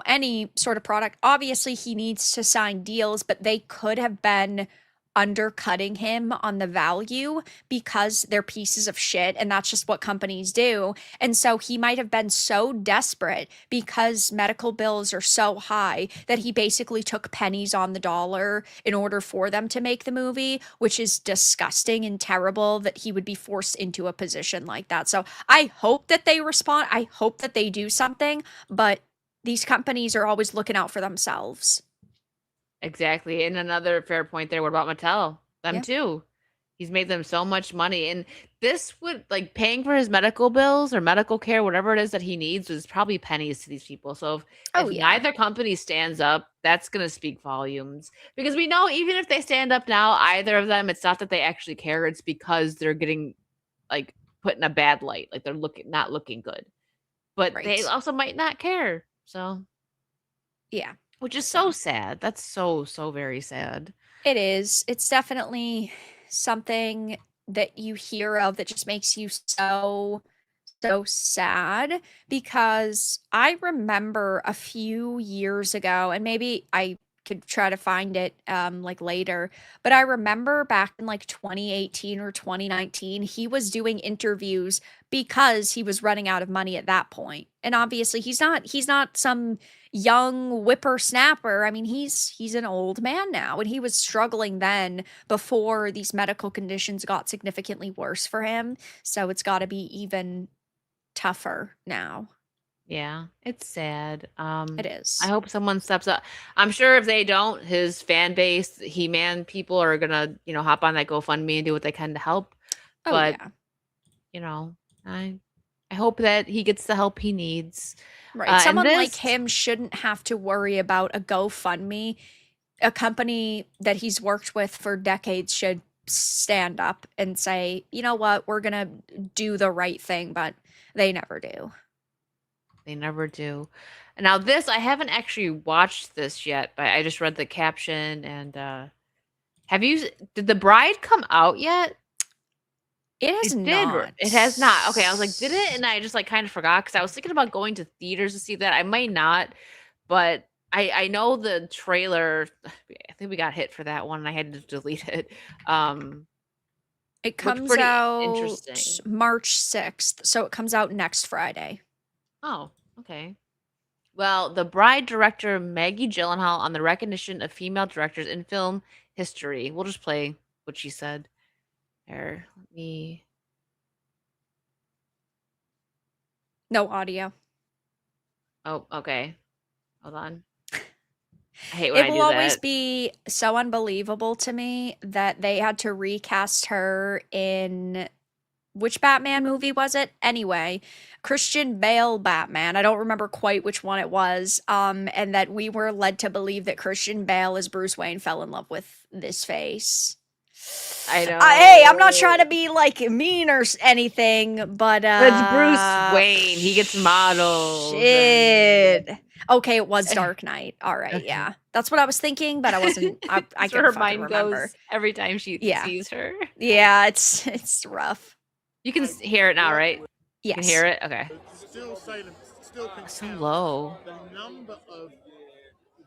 any sort of product, obviously he needs to sign deals, but they could have been undercutting him on the value because they're pieces of shit and that's just what companies do. And so he might have been so desperate because medical bills are so high that he basically took pennies on the dollar in order for them to make the movie, which is disgusting and terrible that he would be forced into a position like that. So I hope that they respond. I hope that they do something, but these companies are always looking out for themselves. Exactly. And another fair point there. What about Mattel? Them Yeah. too. He's made them so much money. And this would like paying for his medical bills or medical care, whatever it is that he needs, is probably pennies to these people. So Oh, if yeah. neither company stands up, that's gonna speak volumes. Because we know even if they stand up now, either of them, it's not that they actually care, it's because they're getting like put in a bad light. Like they're not looking good. But they Right. also might not care. So Yeah. which is So so sad. That's so, so very sad. it is. It's definitely something that you hear of that just makes you so, so sad because I remember a few years ago, and maybe I could try to find it like later. But I remember back in like 2018 or 2019, he was doing interviews because he was running out of money at that point. And obviously he's not some young whippersnapper. I mean, he's an old man now, and he was struggling then before these medical conditions got significantly worse for him. So it's got to be even tougher now. Yeah, it's sad. It I is. hope someone steps up. I'm sure if they don't, his fan base, He-Man people are gonna, hop on that GoFundMe and do what they can to help. Oh But, yeah. I hope that he gets the help he needs. Right. And Someone like this, him shouldn't have to worry about a GoFundMe. A company that he's worked with for decades should stand up and say, you know what, we're gonna do the right thing, but they never do. they never do. Now this, I haven't actually watched this yet, but I just read the caption and did The Bride come out yet? It has It did. not. It has not. Okay, I was like, did it? And I just like kind of forgot because I was thinking about going to theaters to see that. I might not, but I know the trailer. I think we got hit for that one, and I had to delete it. It Looked comes pretty out interesting. March 6th, so it comes out next Friday. Oh, okay. Well, The Bride director Maggie Gyllenhaal on the recognition of female directors in film history. We'll just play what she said. There, let me. No audio. Oh, okay. Hold on. I hate when It I will do always that. be so unbelievable to me that they had to recast her in which Batman movie was it? Anyway, Christian Bale Batman. I don't remember quite which one it was. And that we were led to believe that Christian Bale as Bruce Wayne fell in love with this face. I know. Hey, I'm not trying to be like mean or anything, but It's Bruce Wayne. He gets models. shit. Okay, it was Dark Knight. All right, Okay. yeah, that's what I was thinking, but I wasn't. I That's where couldn't her fucking mind remember. goes every time she Yeah. sees her. Yeah, it's rough. You can hear it now, right? You can Yes. hear it? Okay. Still silent, still can So count low. the number of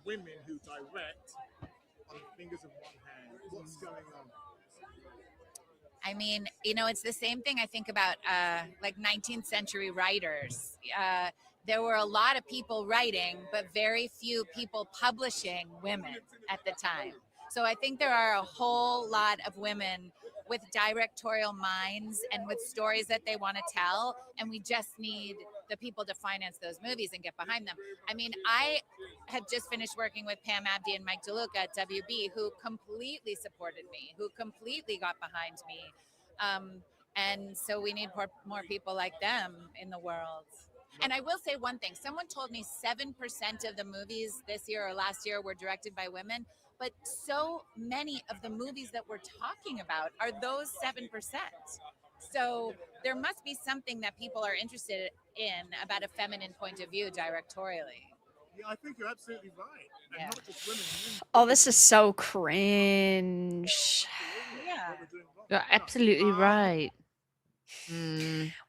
women who direct on the fingers of one hand. What's going on? I mean, it's the same thing I think about like 19th century writers. There were a lot of people writing, but very few people publishing women at the time. So I think there are a whole lot of women with directorial minds and with stories that they want to tell. And we just need the people to finance those movies and get behind them. I mean, I had just finished working with Pam Abdi and Mike DeLuca at WB, who completely supported me, who completely got behind me. And so we need more people like them in the world. And I will say one thing. Someone told me 7% of the movies this year or last year were directed by women, but so many of the movies that we're talking about are those 7%. So there must be something that people are interested in about a feminine point of view directorially. Yeah, I think you're absolutely right. And Yeah. not just women. Men. Oh, this is so cringe. Yeah. What we're doing wrong. You're absolutely right.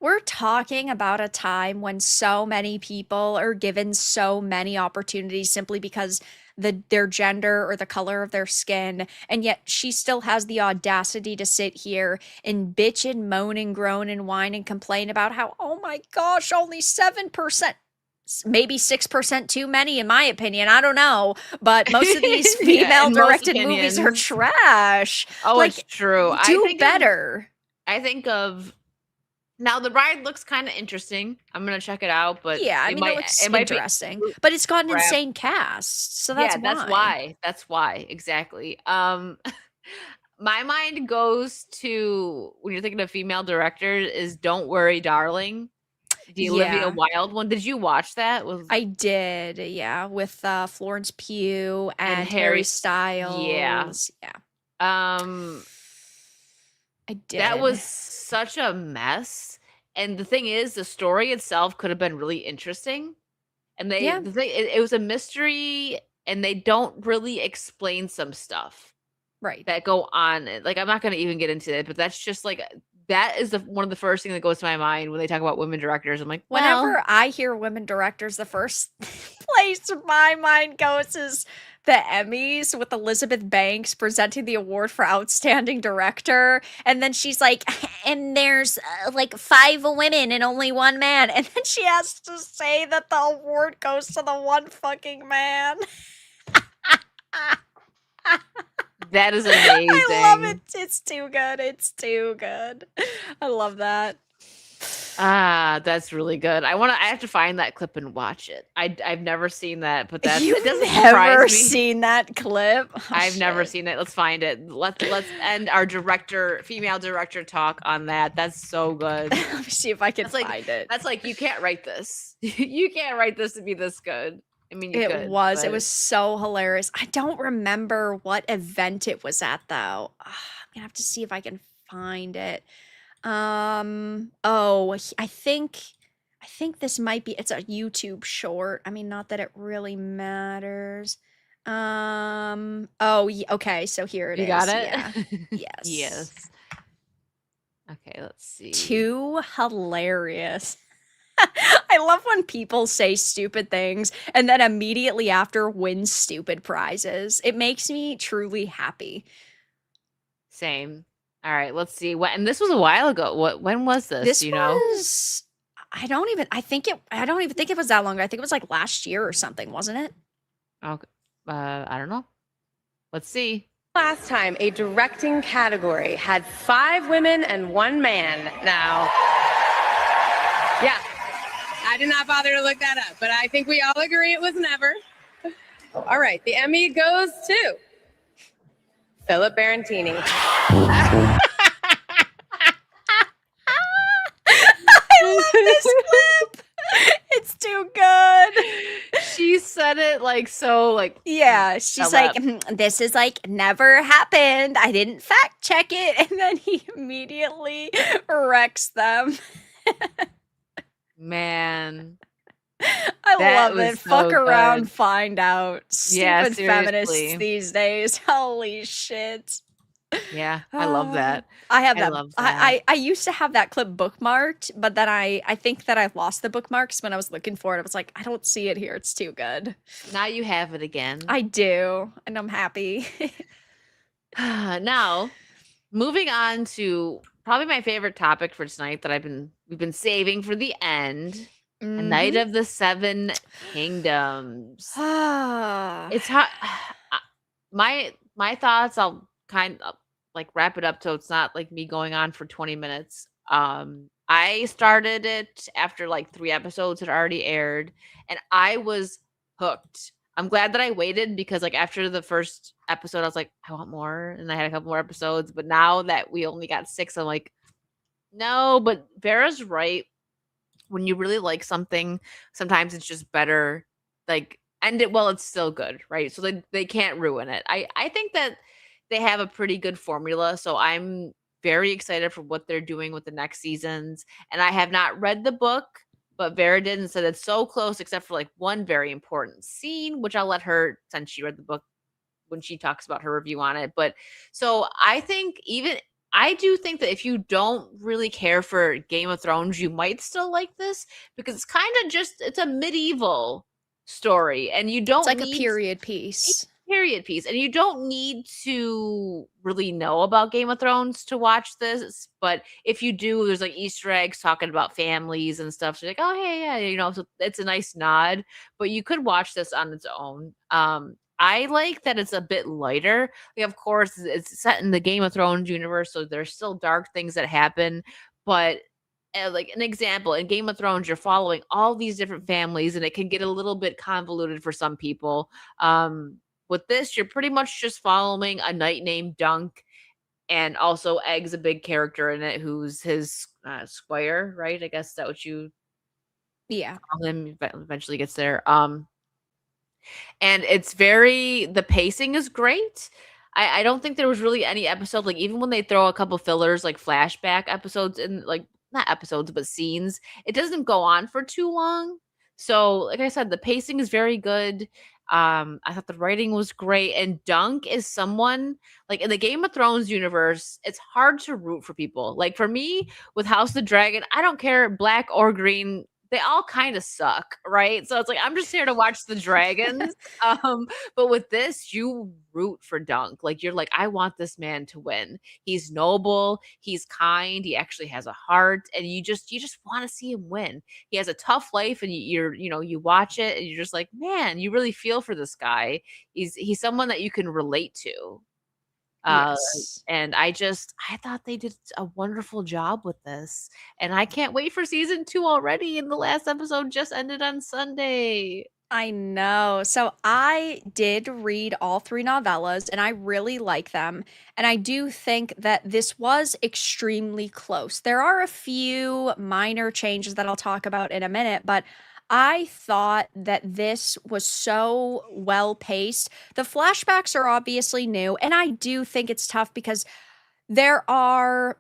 We're talking about a time when so many people are given so many opportunities simply because their gender or the color of their skin, and yet she still has the audacity to sit here and bitch and moan and groan and whine and complain about how, oh my gosh, only 7%. Maybe 6% too many, in my opinion. I don't know, but most of these Yeah, in most female-directed movies are opinions. trash. Oh, Like, it's true. do better. I think of now The Bride looks kind of interesting. I'm gonna check it out, but Yeah, I mean, it looks interesting, but it's got an crap. insane cast, so that's yeah, why. that's why exactly. My mind goes to when you're thinking of female directors is Don't Worry, Darling, the Olivia Yeah. Wilde one. Did you watch that? I did, yeah, with Florence Pugh and Harry Harry S- Styles. Yeah, um I did. that was such a mess. And the thing is, the story itself could have been really interesting. And Yeah. it was a mystery, and they don't really explain some stuff right. that go on. Like, I'm not going to even get into it, but that's just like that is one of the first thing that goes to my mind when they talk about women directors. I'm like, well, Whenever I hear women directors, the first place my mind goes is the Emmys with Elizabeth Banks presenting the award for outstanding director, and then she's like, and there's like 5 women and only 1 man, and then she has to say that the award goes to the one fucking man. That is amazing. I love it. It's too good. It's too good. I love that. That's really good. I have to find that clip and watch it. I've never seen that, but it You've doesn't never surprise me. seen that clip? Oh, I've never shit. seen it. Let's find it. Let's end our female director talk on that. That's so good. Let me see if I can That's like find it. that's like you can't write this. You can't write this to be this good. I mean, you It could, was. It but was so hilarious. I don't remember what event it was at though. I'm gonna have to see if I can find it. Oh, I think this might be. It's a YouTube short. I mean, not that it really matters. Oh, okay. So here it you is. got it. Yeah. Yes. Yes. Okay, let's see. Too hilarious. I love when people say stupid things and then immediately after win stupid prizes. It makes me truly happy. Same. All right, let's see. And this was a while ago. When was this? This Do you know? was I don't even think it was that long ago. I think it was like last year or something, wasn't it? Okay. I don't know. Let's see. Last time, a directing category had 5 women and 1 man. Now, yeah, I did not bother to look that up, but I think we all agree it was never. All right, the Emmy goes to Philip Barantini. I love this clip. It's too good. She said it like so like Yeah, she's like, Philip. this is like never happened. I didn't fact check it. And then he immediately wrecks them. Man. I That love was it. Fuck so around, good. find out. Yeah, Stupid feminists seriously. these days. Holy shit. Yeah, I love that. I have I that. love that. I used to have that clip bookmarked, but then I think that I lost the bookmarks when I was looking for it. I was like, I don't see it here. It's too good. Now you have it again. I do, and I'm happy. Now, moving on to probably my favorite topic for tonight that we've been saving for the end. A Night of the Seven Kingdoms. It's hard. My thoughts, I'll kind of like wrap it up so it's not like me going on for 20 minutes. I started it after like 3 episodes had already aired and I was hooked. I'm glad that I waited because like after the first episode I was like I want more and I had a couple more episodes, but now that we only got 6 I'm like no, but Vera's right. When you really like something, sometimes it's just better like end it while it's still good, right? So they can't ruin it. I think that they have a pretty good formula, so I'm very excited for what they're doing with the next seasons. And I have not read the book, but Vera did and said it's so close except for like one very important scene, which I'll let her since she read the book when she talks about her review on it. But so I do think that if you don't really care for Game of Thrones, you might still like this because it's kind of it's a medieval story and you don't It's like a need period piece. and you don't need to really know about Game of Thrones to watch this, but if you do there's like Easter eggs talking about families and stuff, so you're like oh hey yeah, so it's a nice nod, but you could watch this on its own. I like that it's a bit lighter. Like, of course it's set in the Game of Thrones universe, so there's still dark things that happen, but like an example in Game of Thrones you're following all these different families and it can get a little bit convoluted for some people. With this, you're pretty much just following a knight named Dunk, and also Egg's a big character in it, who's his squire, right? I guess that's what you Yeah. call him. Eventually gets there. And the pacing is great. I don't think there was really any episode, like even when they throw a couple fillers, like flashback episodes in like not episodes, but scenes, it doesn't go on for too long. So, like I said, the pacing is very good. I thought the writing was great, and Dunk is someone like in the Game of Thrones universe, it's hard to root for people. Like for me, with House of the Dragon, I don't care black or green. they all kind of suck, right? So it's like I'm just here to watch the dragons. But with this, you root for Dunk. Like you're like, I want this man to win. He's noble, he's kind, he actually has a heart, and you just want to see him win. He has a tough life, and you watch it, and you're just like, man, you really feel for this guy. He's someone that you can relate to. Uh, Yes. and I thought they did a wonderful job with this, and I can't wait for season 2 already, and the last episode just ended on Sunday. I know. So I did read all three novellas and I really like them. And I do think that this was extremely close. There are a few minor changes that I'll talk about in a minute, but I thought that this was so well paced. The flashbacks are obviously new, and I do think it's tough because there are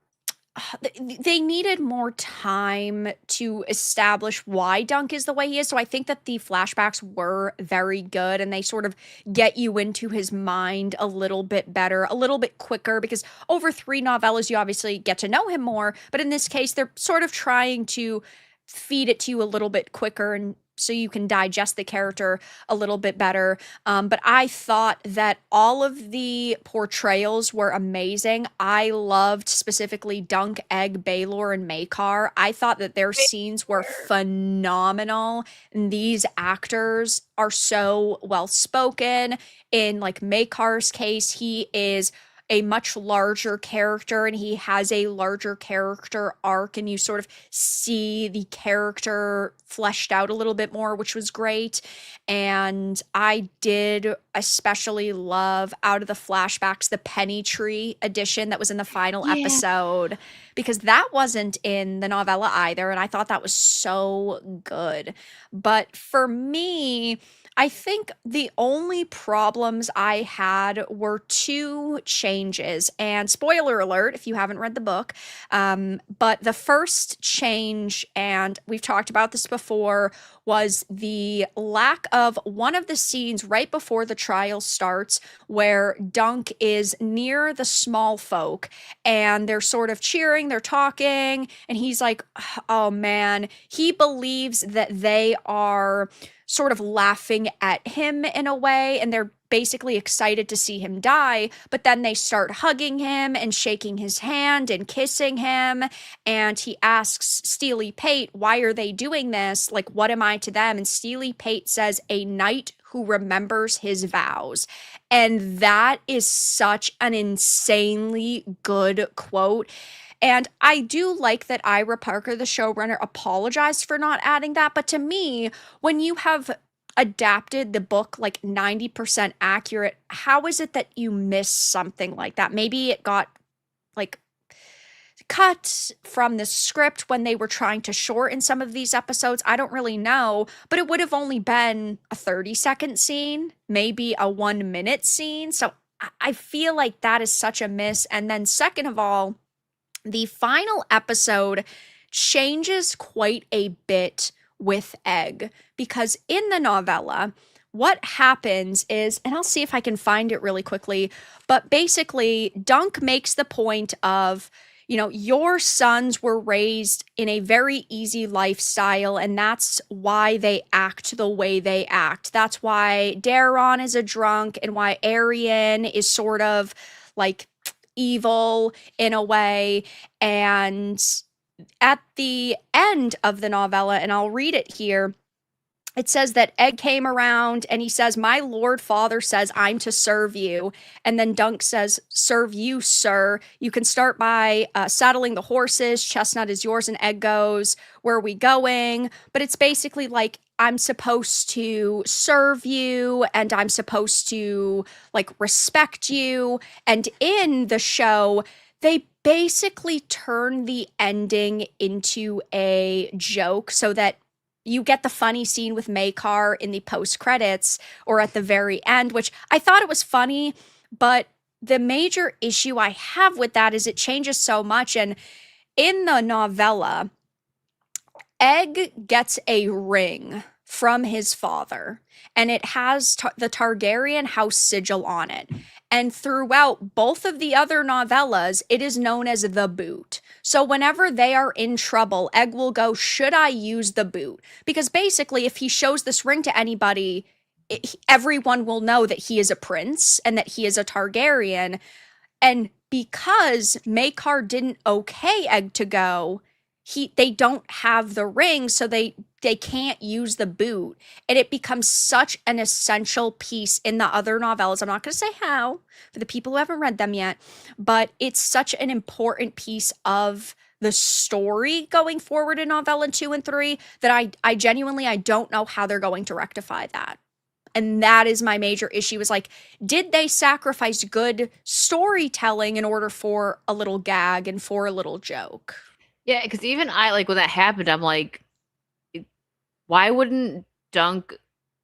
they needed more time to establish why Dunk is the way he is. So I think that the flashbacks were very good and they sort of get you into his mind a little bit better, a little bit quicker, because over three novellas, you obviously get to know him more. But in this case, they're sort of trying to feed it to you a little bit quicker and so you can digest the character a little bit better. But I thought that all of the portrayals were amazing. I loved specifically Dunk, Egg, Baylor, and Makar. I thought that their scenes were phenomenal. And these actors are so well spoken. In like Makar's case, he is a much larger character and he has a larger character arc, and you sort of see the character fleshed out a little bit more, which was great. And I did especially love out of the flashbacks the Penny Tree edition that was in the final Yeah. episode, because that wasn't in the novella either, and I thought that was so good. But for me, I think the only problems I had were two changes. And spoiler alert if you haven't read the book, but the first change, and we've talked about this before, was the lack of one of the scenes right before the trial starts where Dunk is near the small folk and they're sort of cheering, they're talking, and he's like, oh man, he believes that they are sort of laughing at him in a way, and they're basically excited to see him die, but then they start hugging him and shaking his hand and kissing him, and he asks Steely Pate, why are they doing this? Like, what am I to them? And Steely Pate says, a knight who remembers his vows. And that is such an insanely good quote. And I do like that Ira Parker, the showrunner, apologized for not adding that. But to me, when you have adapted the book like 90% accurate, how is it that you miss something like that? Maybe it got like cut from the script when they were trying to shorten some of these episodes. I don't really know, but it would have only been a 30-second scene, maybe a 1-minute scene. So I feel like that is such a miss. And then, second of all, the final episode changes quite a bit with Egg, because in the novella, what happens is, and I'll see if I can find it really quickly, but basically, Dunk makes the point of, your sons were raised in a very easy lifestyle, and that's why they act the way they act. That's why Daron is a drunk, and why Arian is sort of like evil in a way. And at the end of the novella, and I'll read it here, it says that Egg came around and he says, my lord father says I'm to serve you. And then Dunk says, serve you, sir. You can start by saddling the horses. Chestnut is yours. And Egg goes, where are we going? But it's basically like, I'm supposed to serve you and I'm supposed to like respect you. And in the show, they basically turn the ending into a joke so that you get the funny scene with Makar in the post credits or at the very end, which I thought it was funny, but the major issue I have with that is it changes so much. And in the novella, Egg gets a ring from his father, and it has the Targaryen house sigil on it. And throughout both of the other novellas, it is known as the boot. So whenever they are in trouble, Egg will go, should I use the boot? Because basically, if he shows this ring to anybody, everyone will know that he is a prince and that he is a Targaryen. And because Maekar didn't okay Egg to go, they don't have the ring, so they can't use the boot. And it becomes such an essential piece in the other novellas. I'm not going to say how for the people who haven't read them yet, but it's such an important piece of the story going forward in novella 2 and 3 that I genuinely I don't know how they're going to rectify that. And that is my major issue, is like, did they sacrifice good storytelling in order for a little gag and for a little joke? Yeah, because even I, like, when that happened, I'm like, why wouldn't Dunk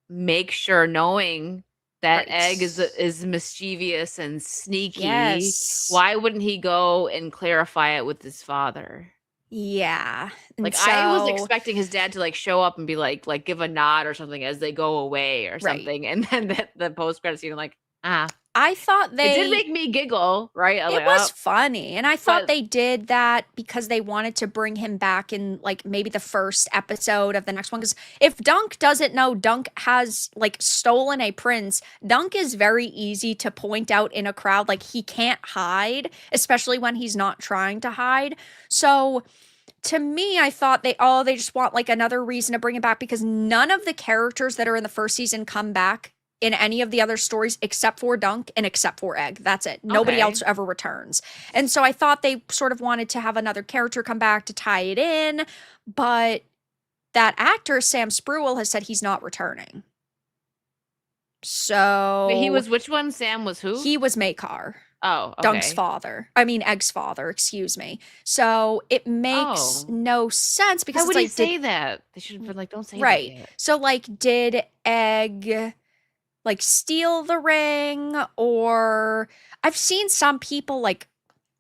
make sure, knowing that Egg is mischievous and sneaky, Yes. why wouldn't he go and clarify it with his father? Yeah. Like, I was expecting his dad to, like, show up and be like give a nod or something as they go away or something, and then the post-credit scene, I'm like, I thought it did make me giggle, right? It was funny, and I thought they did that because they wanted to bring him back in, like, maybe the first episode of the next one, because if Dunk doesn't know Dunk has, like, stolen a prince, Dunk is very easy to point out in a crowd. Like, he can't hide, especially when he's not trying to hide. So to me, I thought they just want, like, another reason to bring him back, because none of the characters that are in the first season come back in any of the other stories except for Dunk and except for Egg. That's it. Nobody else ever returns. And so I thought they sort of wanted to have another character come back to tie it in, but that actor, Sam Spruill, has said he's not returning. So Wait, he was which one? Sam was who? He was Maekar. Oh, okay. Dunk's father. I mean, Egg's father, excuse me. So it makes no sense, because why would it's he like, say that? They should have been like, don't say that right. yet. So, like, did Egg, like, steal the ring? Or I've seen some people, like,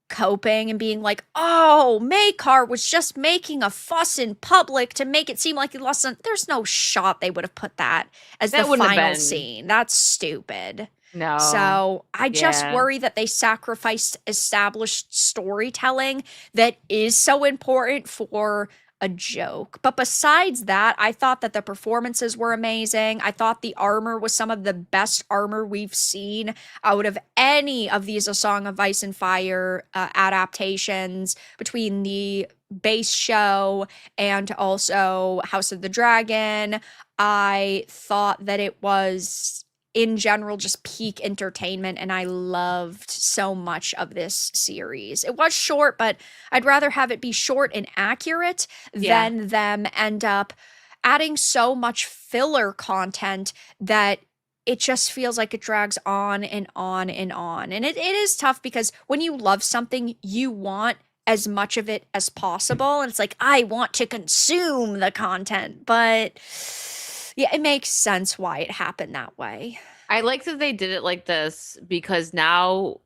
coping and being like, oh, Maekar was just making a fuss in public to make it seem like he lost some. There's no shot they would have put that as the final scene. That's stupid. No. So I just worry that they sacrificed established storytelling that is so important for a joke. But besides that, I thought that the performances were amazing. I thought the armor was some of the best armor we've seen out of any of these A Song of Ice and Fire adaptations, between the base show and also House of the Dragon. I thought that it was, in general, just peak entertainment, and I loved so much of this series. It was short, but I'd rather have it be short and accurate than them end up adding so much filler content that it just feels like it drags on and on and on. And it is tough, because when you love something, you want as much of it as possible, and it's like, I want to consume the content, but yeah, it makes sense why it happened that way. I like that they did it like this, because now,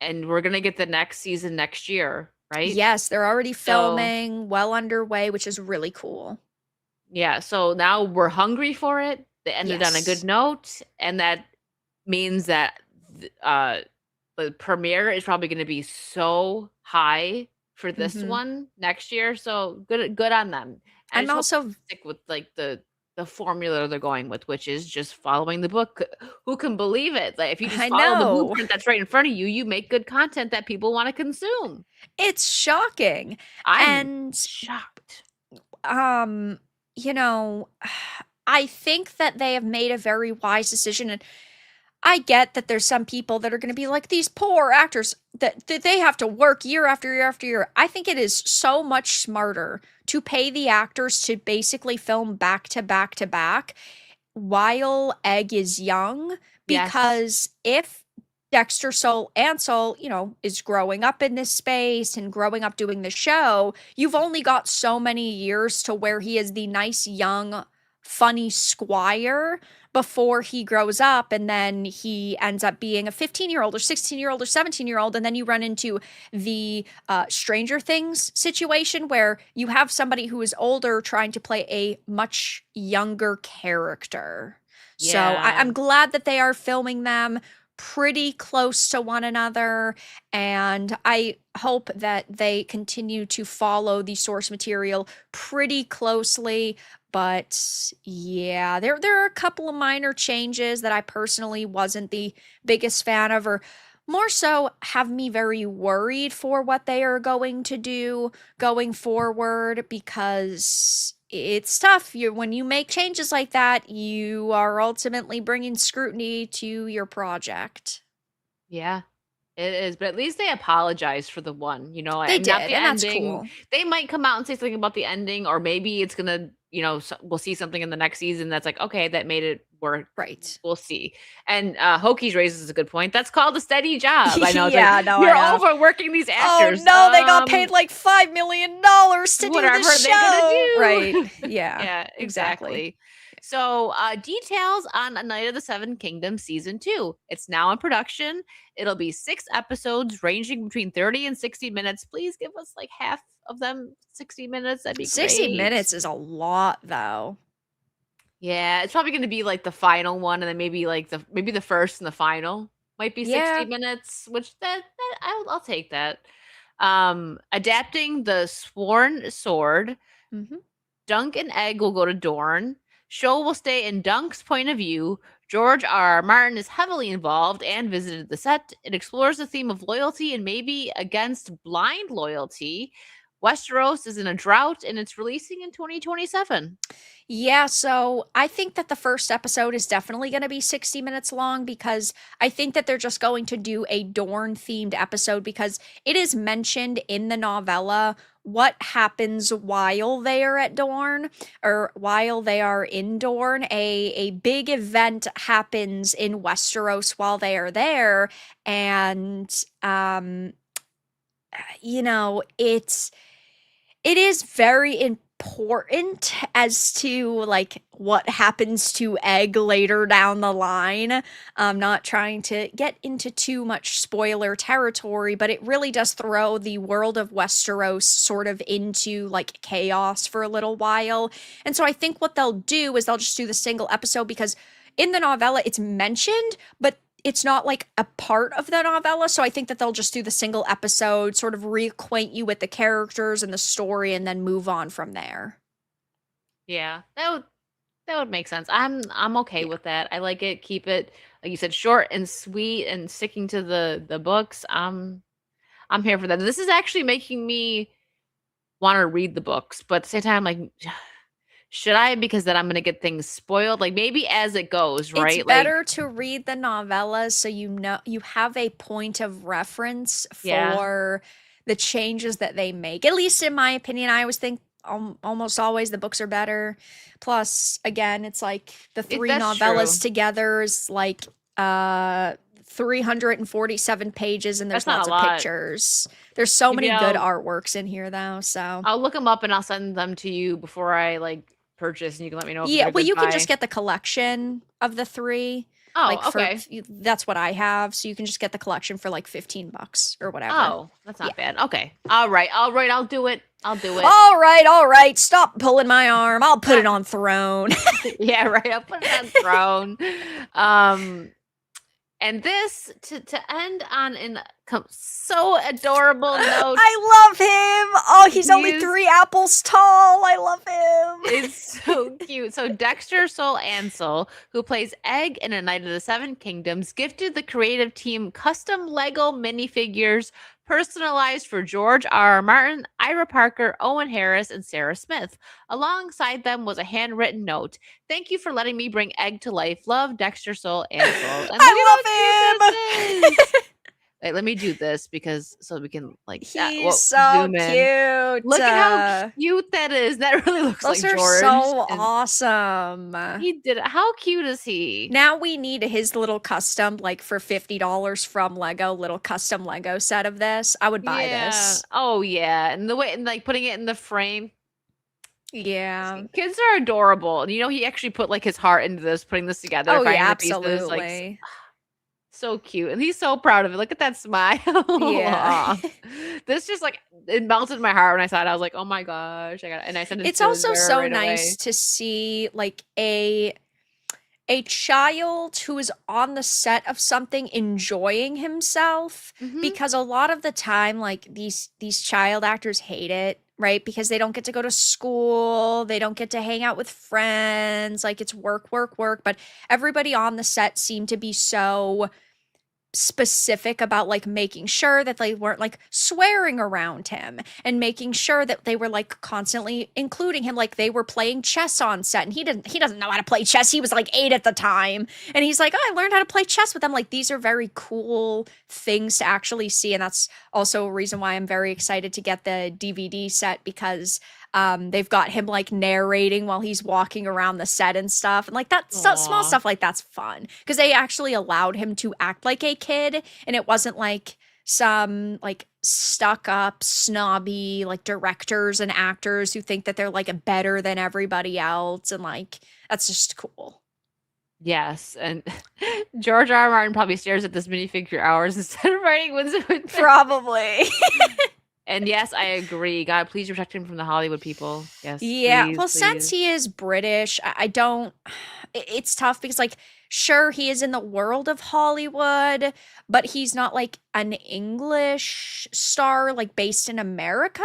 and we're going to get the next season next year, right? Yes, they're already filming, well underway, which is really cool. Yeah, so now we're hungry for it. They ended on a good note, and that means that the premiere is probably going to be so high for this one next year. So good on them. I'm also stick with, like, the formula they're going with, which is just following the book. Who can believe it? Like, if you just follow the blueprint that's right in front of you, you make good content that people want to consume. It's shocking. I'm shocked. You know, I think that they have made a very wise decision, and I get that there's some people that are going to be like, these poor actors, that they have to work year after year after year. I think it is so much smarter to pay the actors to basically film back to back to back while Egg is young, because if Dexter Soul Ansel, you know, is growing up in this space and growing up doing the show, you've only got so many years to where he is the nice young funny squire before he grows up, and then he ends up being a 15-year-old or 16-year-old or 17-year-old, and then you run into the Stranger Things situation where you have somebody who is older trying to play a much younger character. So I'm glad that they are filming them pretty close to one another, and I hope that they continue to follow the source material pretty closely. But yeah, there are a couple of minor changes that I personally wasn't the biggest fan of, or more so have me very worried for what they are going to do going forward, because it's tough. When you make changes like that, you are ultimately bringing scrutiny to your project. Yeah. It is, but at least they apologized for the one, They and not did, the and that's ending. cool. They might come out and say something about the ending, or maybe it's gonna, we'll see something in the next season that's like, okay, that made it work. Right. We'll see. And Hokies raises a good point. That's called a steady job. I know it's Yeah, like no, I you're know. overworking these Oh actors. no, they got paid like $5 million to do whatever the are they gonna show. do? Right. Yeah. Yeah, Exactly. exactly. So, details on A Night of the Seven Kingdoms season 2. It's now in production. It'll be 6 episodes ranging between 30 and 60 minutes. Please give us like half of them 60 minutes. That'd be 60 great. minutes is a lot though. Yeah, it's probably going to be like the final one, and then maybe like the first and the final might be 60 Yeah. minutes, which that I'll take that. Adapting the Sworn Sword. Mhm. Dunk and Egg will go to Dorne. Show will stay in Dunk's point of view. George R. Martin is heavily involved and visited the set. It explores the theme of loyalty and maybe against blind loyalty. Westeros is in a drought and it's releasing in 2027. Yeah, so I think that the first episode is definitely going to be 60 minutes long, because I think that they're just going to do a Dorne themed episode, because it is mentioned in the novella what happens while they are at Dorne, or while they are in Dorne. A big event happens in Westeros while they are there, and it is very important as to like what happens to Egg later down the line. I'm not trying to get into too much spoiler territory, but it really does throw the world of Westeros sort of into like chaos for a little while. And so I think what they'll do is they'll just do the single episode, because in the novella it's mentioned, but it's not like a part of the novella. So I think that they'll just do the single episode, sort of reacquaint you with the characters and the story, and then move on from there. Yeah, that would make sense. I'm okay with that. I like it. Keep it, like you said, short and sweet and sticking to the books. I'm here for that. This is actually making me want to read the books, but at the same time, like, should I? Because then I'm gonna get things spoiled. Like maybe as it goes, right? It's better to read the novellas so you know you have a point of reference Yeah. for the changes that they make. At least in my opinion, I always think almost always the books are better. Plus, again, it's like the three That's novellas true. together is like 347 pages, and there's That's not lots a of lot. pictures. There's so Maybe many good artworks in here though, so I'll look them up and I'll send them to you before I like purchase, and you can let me know if yeah, they're a well, good you can buy. just get the collection of the 3. Oh, Like okay. that's what I have, so you can just get the collection for like $15 or whatever. Oh, that's not bad. Okay. All right. I'll do it. I'll do it. All right. Stop pulling my arm. I'll put it on Throne. Yeah, right. I'll put it on Throne. And this to end on an so adorable note. I love him. Oh, he's only He's- 3 apples tall. I love him. It's so cute. So Dexter Sol Ansel, who plays Egg in A Night of the Seven Kingdoms, gifted the creative team custom Lego minifigures personalized for George R. R. Martin, Ira Parker, Owen Harris, and Sarah Smith. Alongside them was a handwritten note. Thank you for letting me bring Egg to life. Love, Dexter Sol Ansel. And look at how cute this is. Wait, let me do this because so we can like He's so zoom in. cute. Look at how cute that is. That really looks those like are George. so and awesome. He did it. How cute is he? Now we need his little custom, like for $50 from Lego, little custom Lego set of this. I would buy this. Oh yeah, and the way and like putting it in the frame. Yeah. Kids are adorable. And he actually put like his heart into this, putting this together. Oh finding yeah, the pieces, absolutely. like, so cute, and he's so proud of it. Look at that smile. Yeah. This just like it melted my heart when I saw it. I was like, oh my gosh, and I sent it. It's to also Vara so right nice away. to see like a a child who is on the set of something enjoying himself, Mhm. because a lot of the time like these child actors hate it, right? Because they don't get to go to school, they don't get to hang out with friends, like it's work, work, work, but everybody on the set seemed to be so specific about like making sure that they weren't like swearing around him and making sure that they were like constantly including him, like they were playing chess on set and he doesn't know how to play chess. He was like 8 at the time and he's like, oh, I learned how to play chess with them. Like these are very cool things to actually see, and that's also a reason why I'm very excited to get the DVD set, because they've got him like narrating while he's walking around the set and stuff. And like that small Aw. stuff like that's fun because they actually allowed him to act like a kid. And it wasn't like some like stuck up, snobby like directors and actors who think that they're like better than everybody else. And like, that's just cool. Yes, and George R. R. Martin probably stares at this minifigure hours instead of writing Winston with pen. Probably. And yes, I agree. God, please protect him from the Hollywood people. Yes, Yeah, please, well, since please. he is British, I don't. It's tough because, like, sure, he is in the world of Hollywood, but he's not like an English star, like based in America.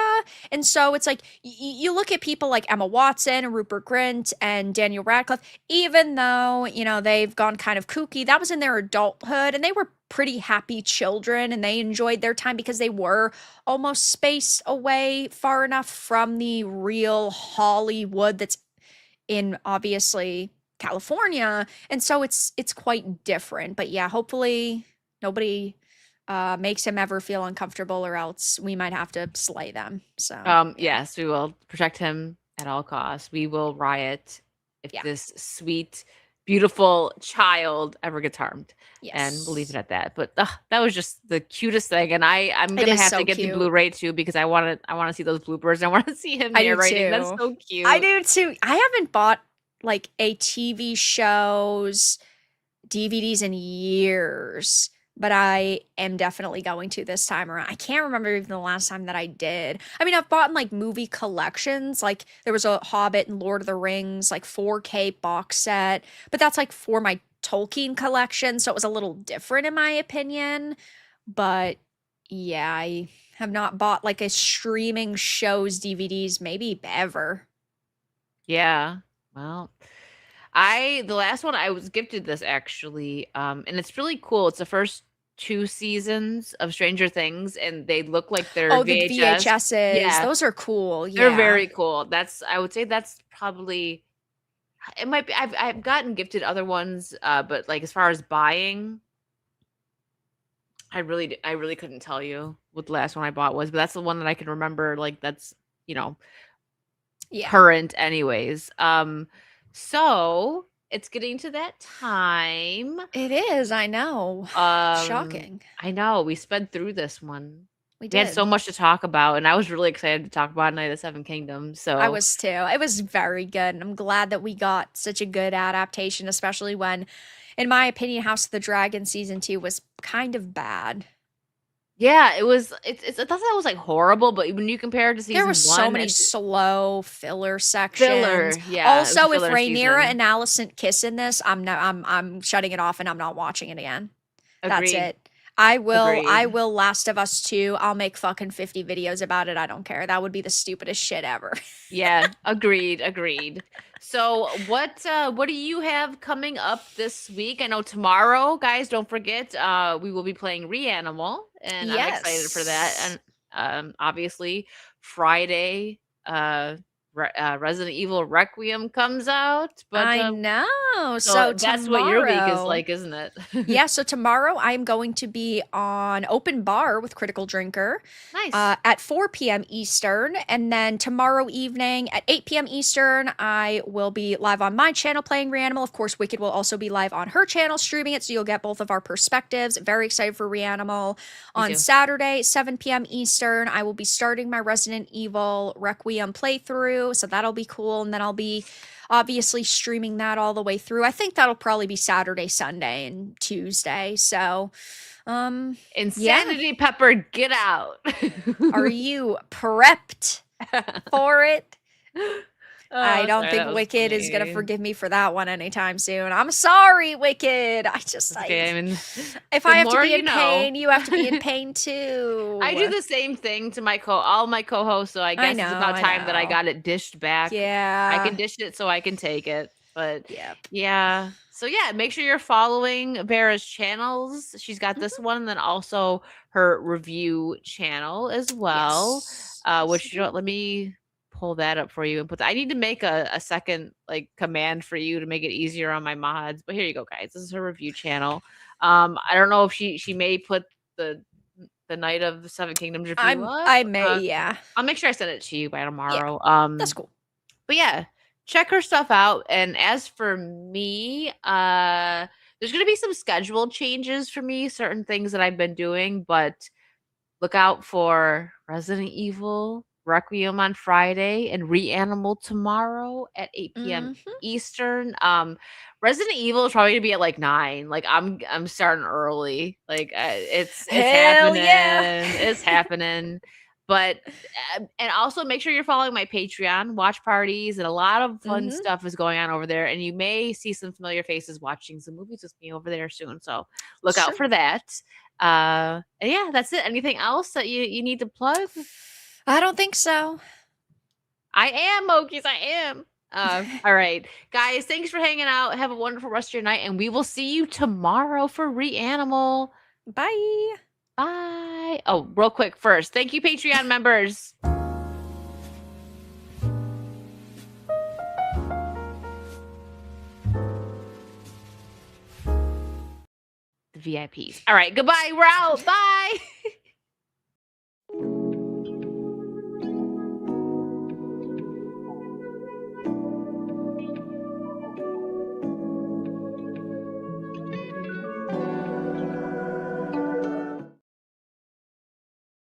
And so it's like you look at people like Emma Watson and Rupert Grint and Daniel Radcliffe, even though, you know, they've gone kind of kooky, that was in their adulthood and they were pretty happy children and they enjoyed their time because they were almost spaced away far enough from the real Hollywood that's in obviously California. And so it's quite different. But yeah, hopefully nobody makes him ever feel uncomfortable or else we might have to slay them. So yeah. Yes, we will protect him at all costs. We will riot if Yeah. this sweet, beautiful child ever gets harmed. And we'll leave it Yes. at that. But that was just the cutest thing. And I'm It gonna is have so to get the cute. Blu-ray too because I wanna see those bloopers. I wanna see him I do narrating. That's too. so cute. I do too. I haven't bought like a TV show's DVDs in years, but I am definitely going to this time around. I can't remember even the last time that I did. I mean, I've bought like movie collections. Like there was a Hobbit and Lord of the Rings like 4K box set, but that's like for my Tolkien collection, so it was a little different in my opinion. But yeah, I have not bought like a streaming show's DVDs maybe ever. Yeah. Well, the last one I was gifted this actually, and it's really cool. It's the first 2 seasons of Stranger Things, and they look like they're Oh, the VHS. VHSs. Yeah, Those are cool. they're Yeah. very cool. I would say that's probably it might be I've gotten gifted other ones, but like as far as buying, I really couldn't tell you what the last one I bought was, but that's the one that I can remember. Like that's you know Yeah. current anyways. So it's getting to that time. It is, I know. Shocking. I know we sped through this one. We We had so did. much to talk about, and I was really excited to talk about Night of the Seven Kingdoms. I So was too. It was very good. And I'm glad that we got such a good adaptation, especially when, in my opinion, House of the Dragon season 2 was kind of bad. yeah, it was. It's it doesn't. It was like horrible, but when you compare it to season There was so one, many it's slow filler filler. sections. Yeah, it was a Also, if filler Rhaenyra season. and Alicent kiss in this, I'm shutting it off and I'm not watching it again. That's Agreed. it. I Agreed. will Last of Us 2. I'll make fucking 50 videos about it. I don't care. That would be the stupidest shit ever. Yeah, agreed, agreed. So what do you have coming up this week? I know tomorrow, guys, don't forget, we will be playing Reanimal, and I'm excited for that. Yes. And obviously Friday, Resident Evil Requiem comes out, but I know. so So that's what your week is tomorrow, like, isn't it? yeah, so tomorrow I'm going to be on Open Bar with Critical Drinker Nice. at 4 p.m. Eastern. And then tomorrow evening at 8 p.m. Eastern, I will be live on my channel playing Reanimal. Of course, Wicked will also be live on her channel streaming it, so you'll get both of our perspectives. Very excited for Reanimal. Me On too. Saturday, 7 p.m. Eastern, I will be starting my Resident Evil Requiem playthrough, so that'll be cool. And then I'll be obviously streaming that all the way through. I think that'll probably be Saturday, Sunday, and Tuesday. So, yeah. Insanity Pepper, get out. Are you prepped for it? I Oh, don't sorry, think that was Wicked is gonna funny. forgive me for that one anytime soon. I'm sorry, Wicked. It's okay. I mean, if the I have to more be you in know. pain, you have to be in pain I do too. the same thing to all my co-hosts, so I I guess it's know, about I time that I know. got it dished back. I Yeah. can dish it so I can take it. But Yep. yeah. So yeah, make sure you're following Vara's channels. She's got this Mhm. one and then also her review channel as well. Yes. Yes, Which I you know do. what, let me pull that up for you and I need to make a second like command for you to make it easier on my mods. But here you go, guys. This is her review channel. I don't know if she may put the Night of the Seven Kingdoms review up. I may, yeah. I'll make sure I send it to you by Yeah. tomorrow. That's cool. But yeah, check her stuff out. And as for me, there's gonna be some schedule changes for me, certain things that I've been doing, but look out for Resident Evil Requiem on Friday and Reanimal tomorrow at 8 p.m. Mhm. Eastern. Resident Evil is probably gonna be at like 9. Like I'm starting early. Like it's Hell happening. yeah. It's happening. But and also make sure you're following my Patreon watch parties and a lot of fun Mhm. stuff is going on over there. And you may see some familiar faces watching some movies with me over there soon. So look out Sure. for that. And yeah, that's it. Anything else that you need to plug? I don't think so. I am, Mokies. I am. All right, guys. Thanks for hanging out. Have a wonderful rest of your night, and we will see you tomorrow for Reanimal. Bye. Bye. Oh, real quick first. Thank you, Patreon members. The VIPs. All right. Goodbye. We're out. Bye.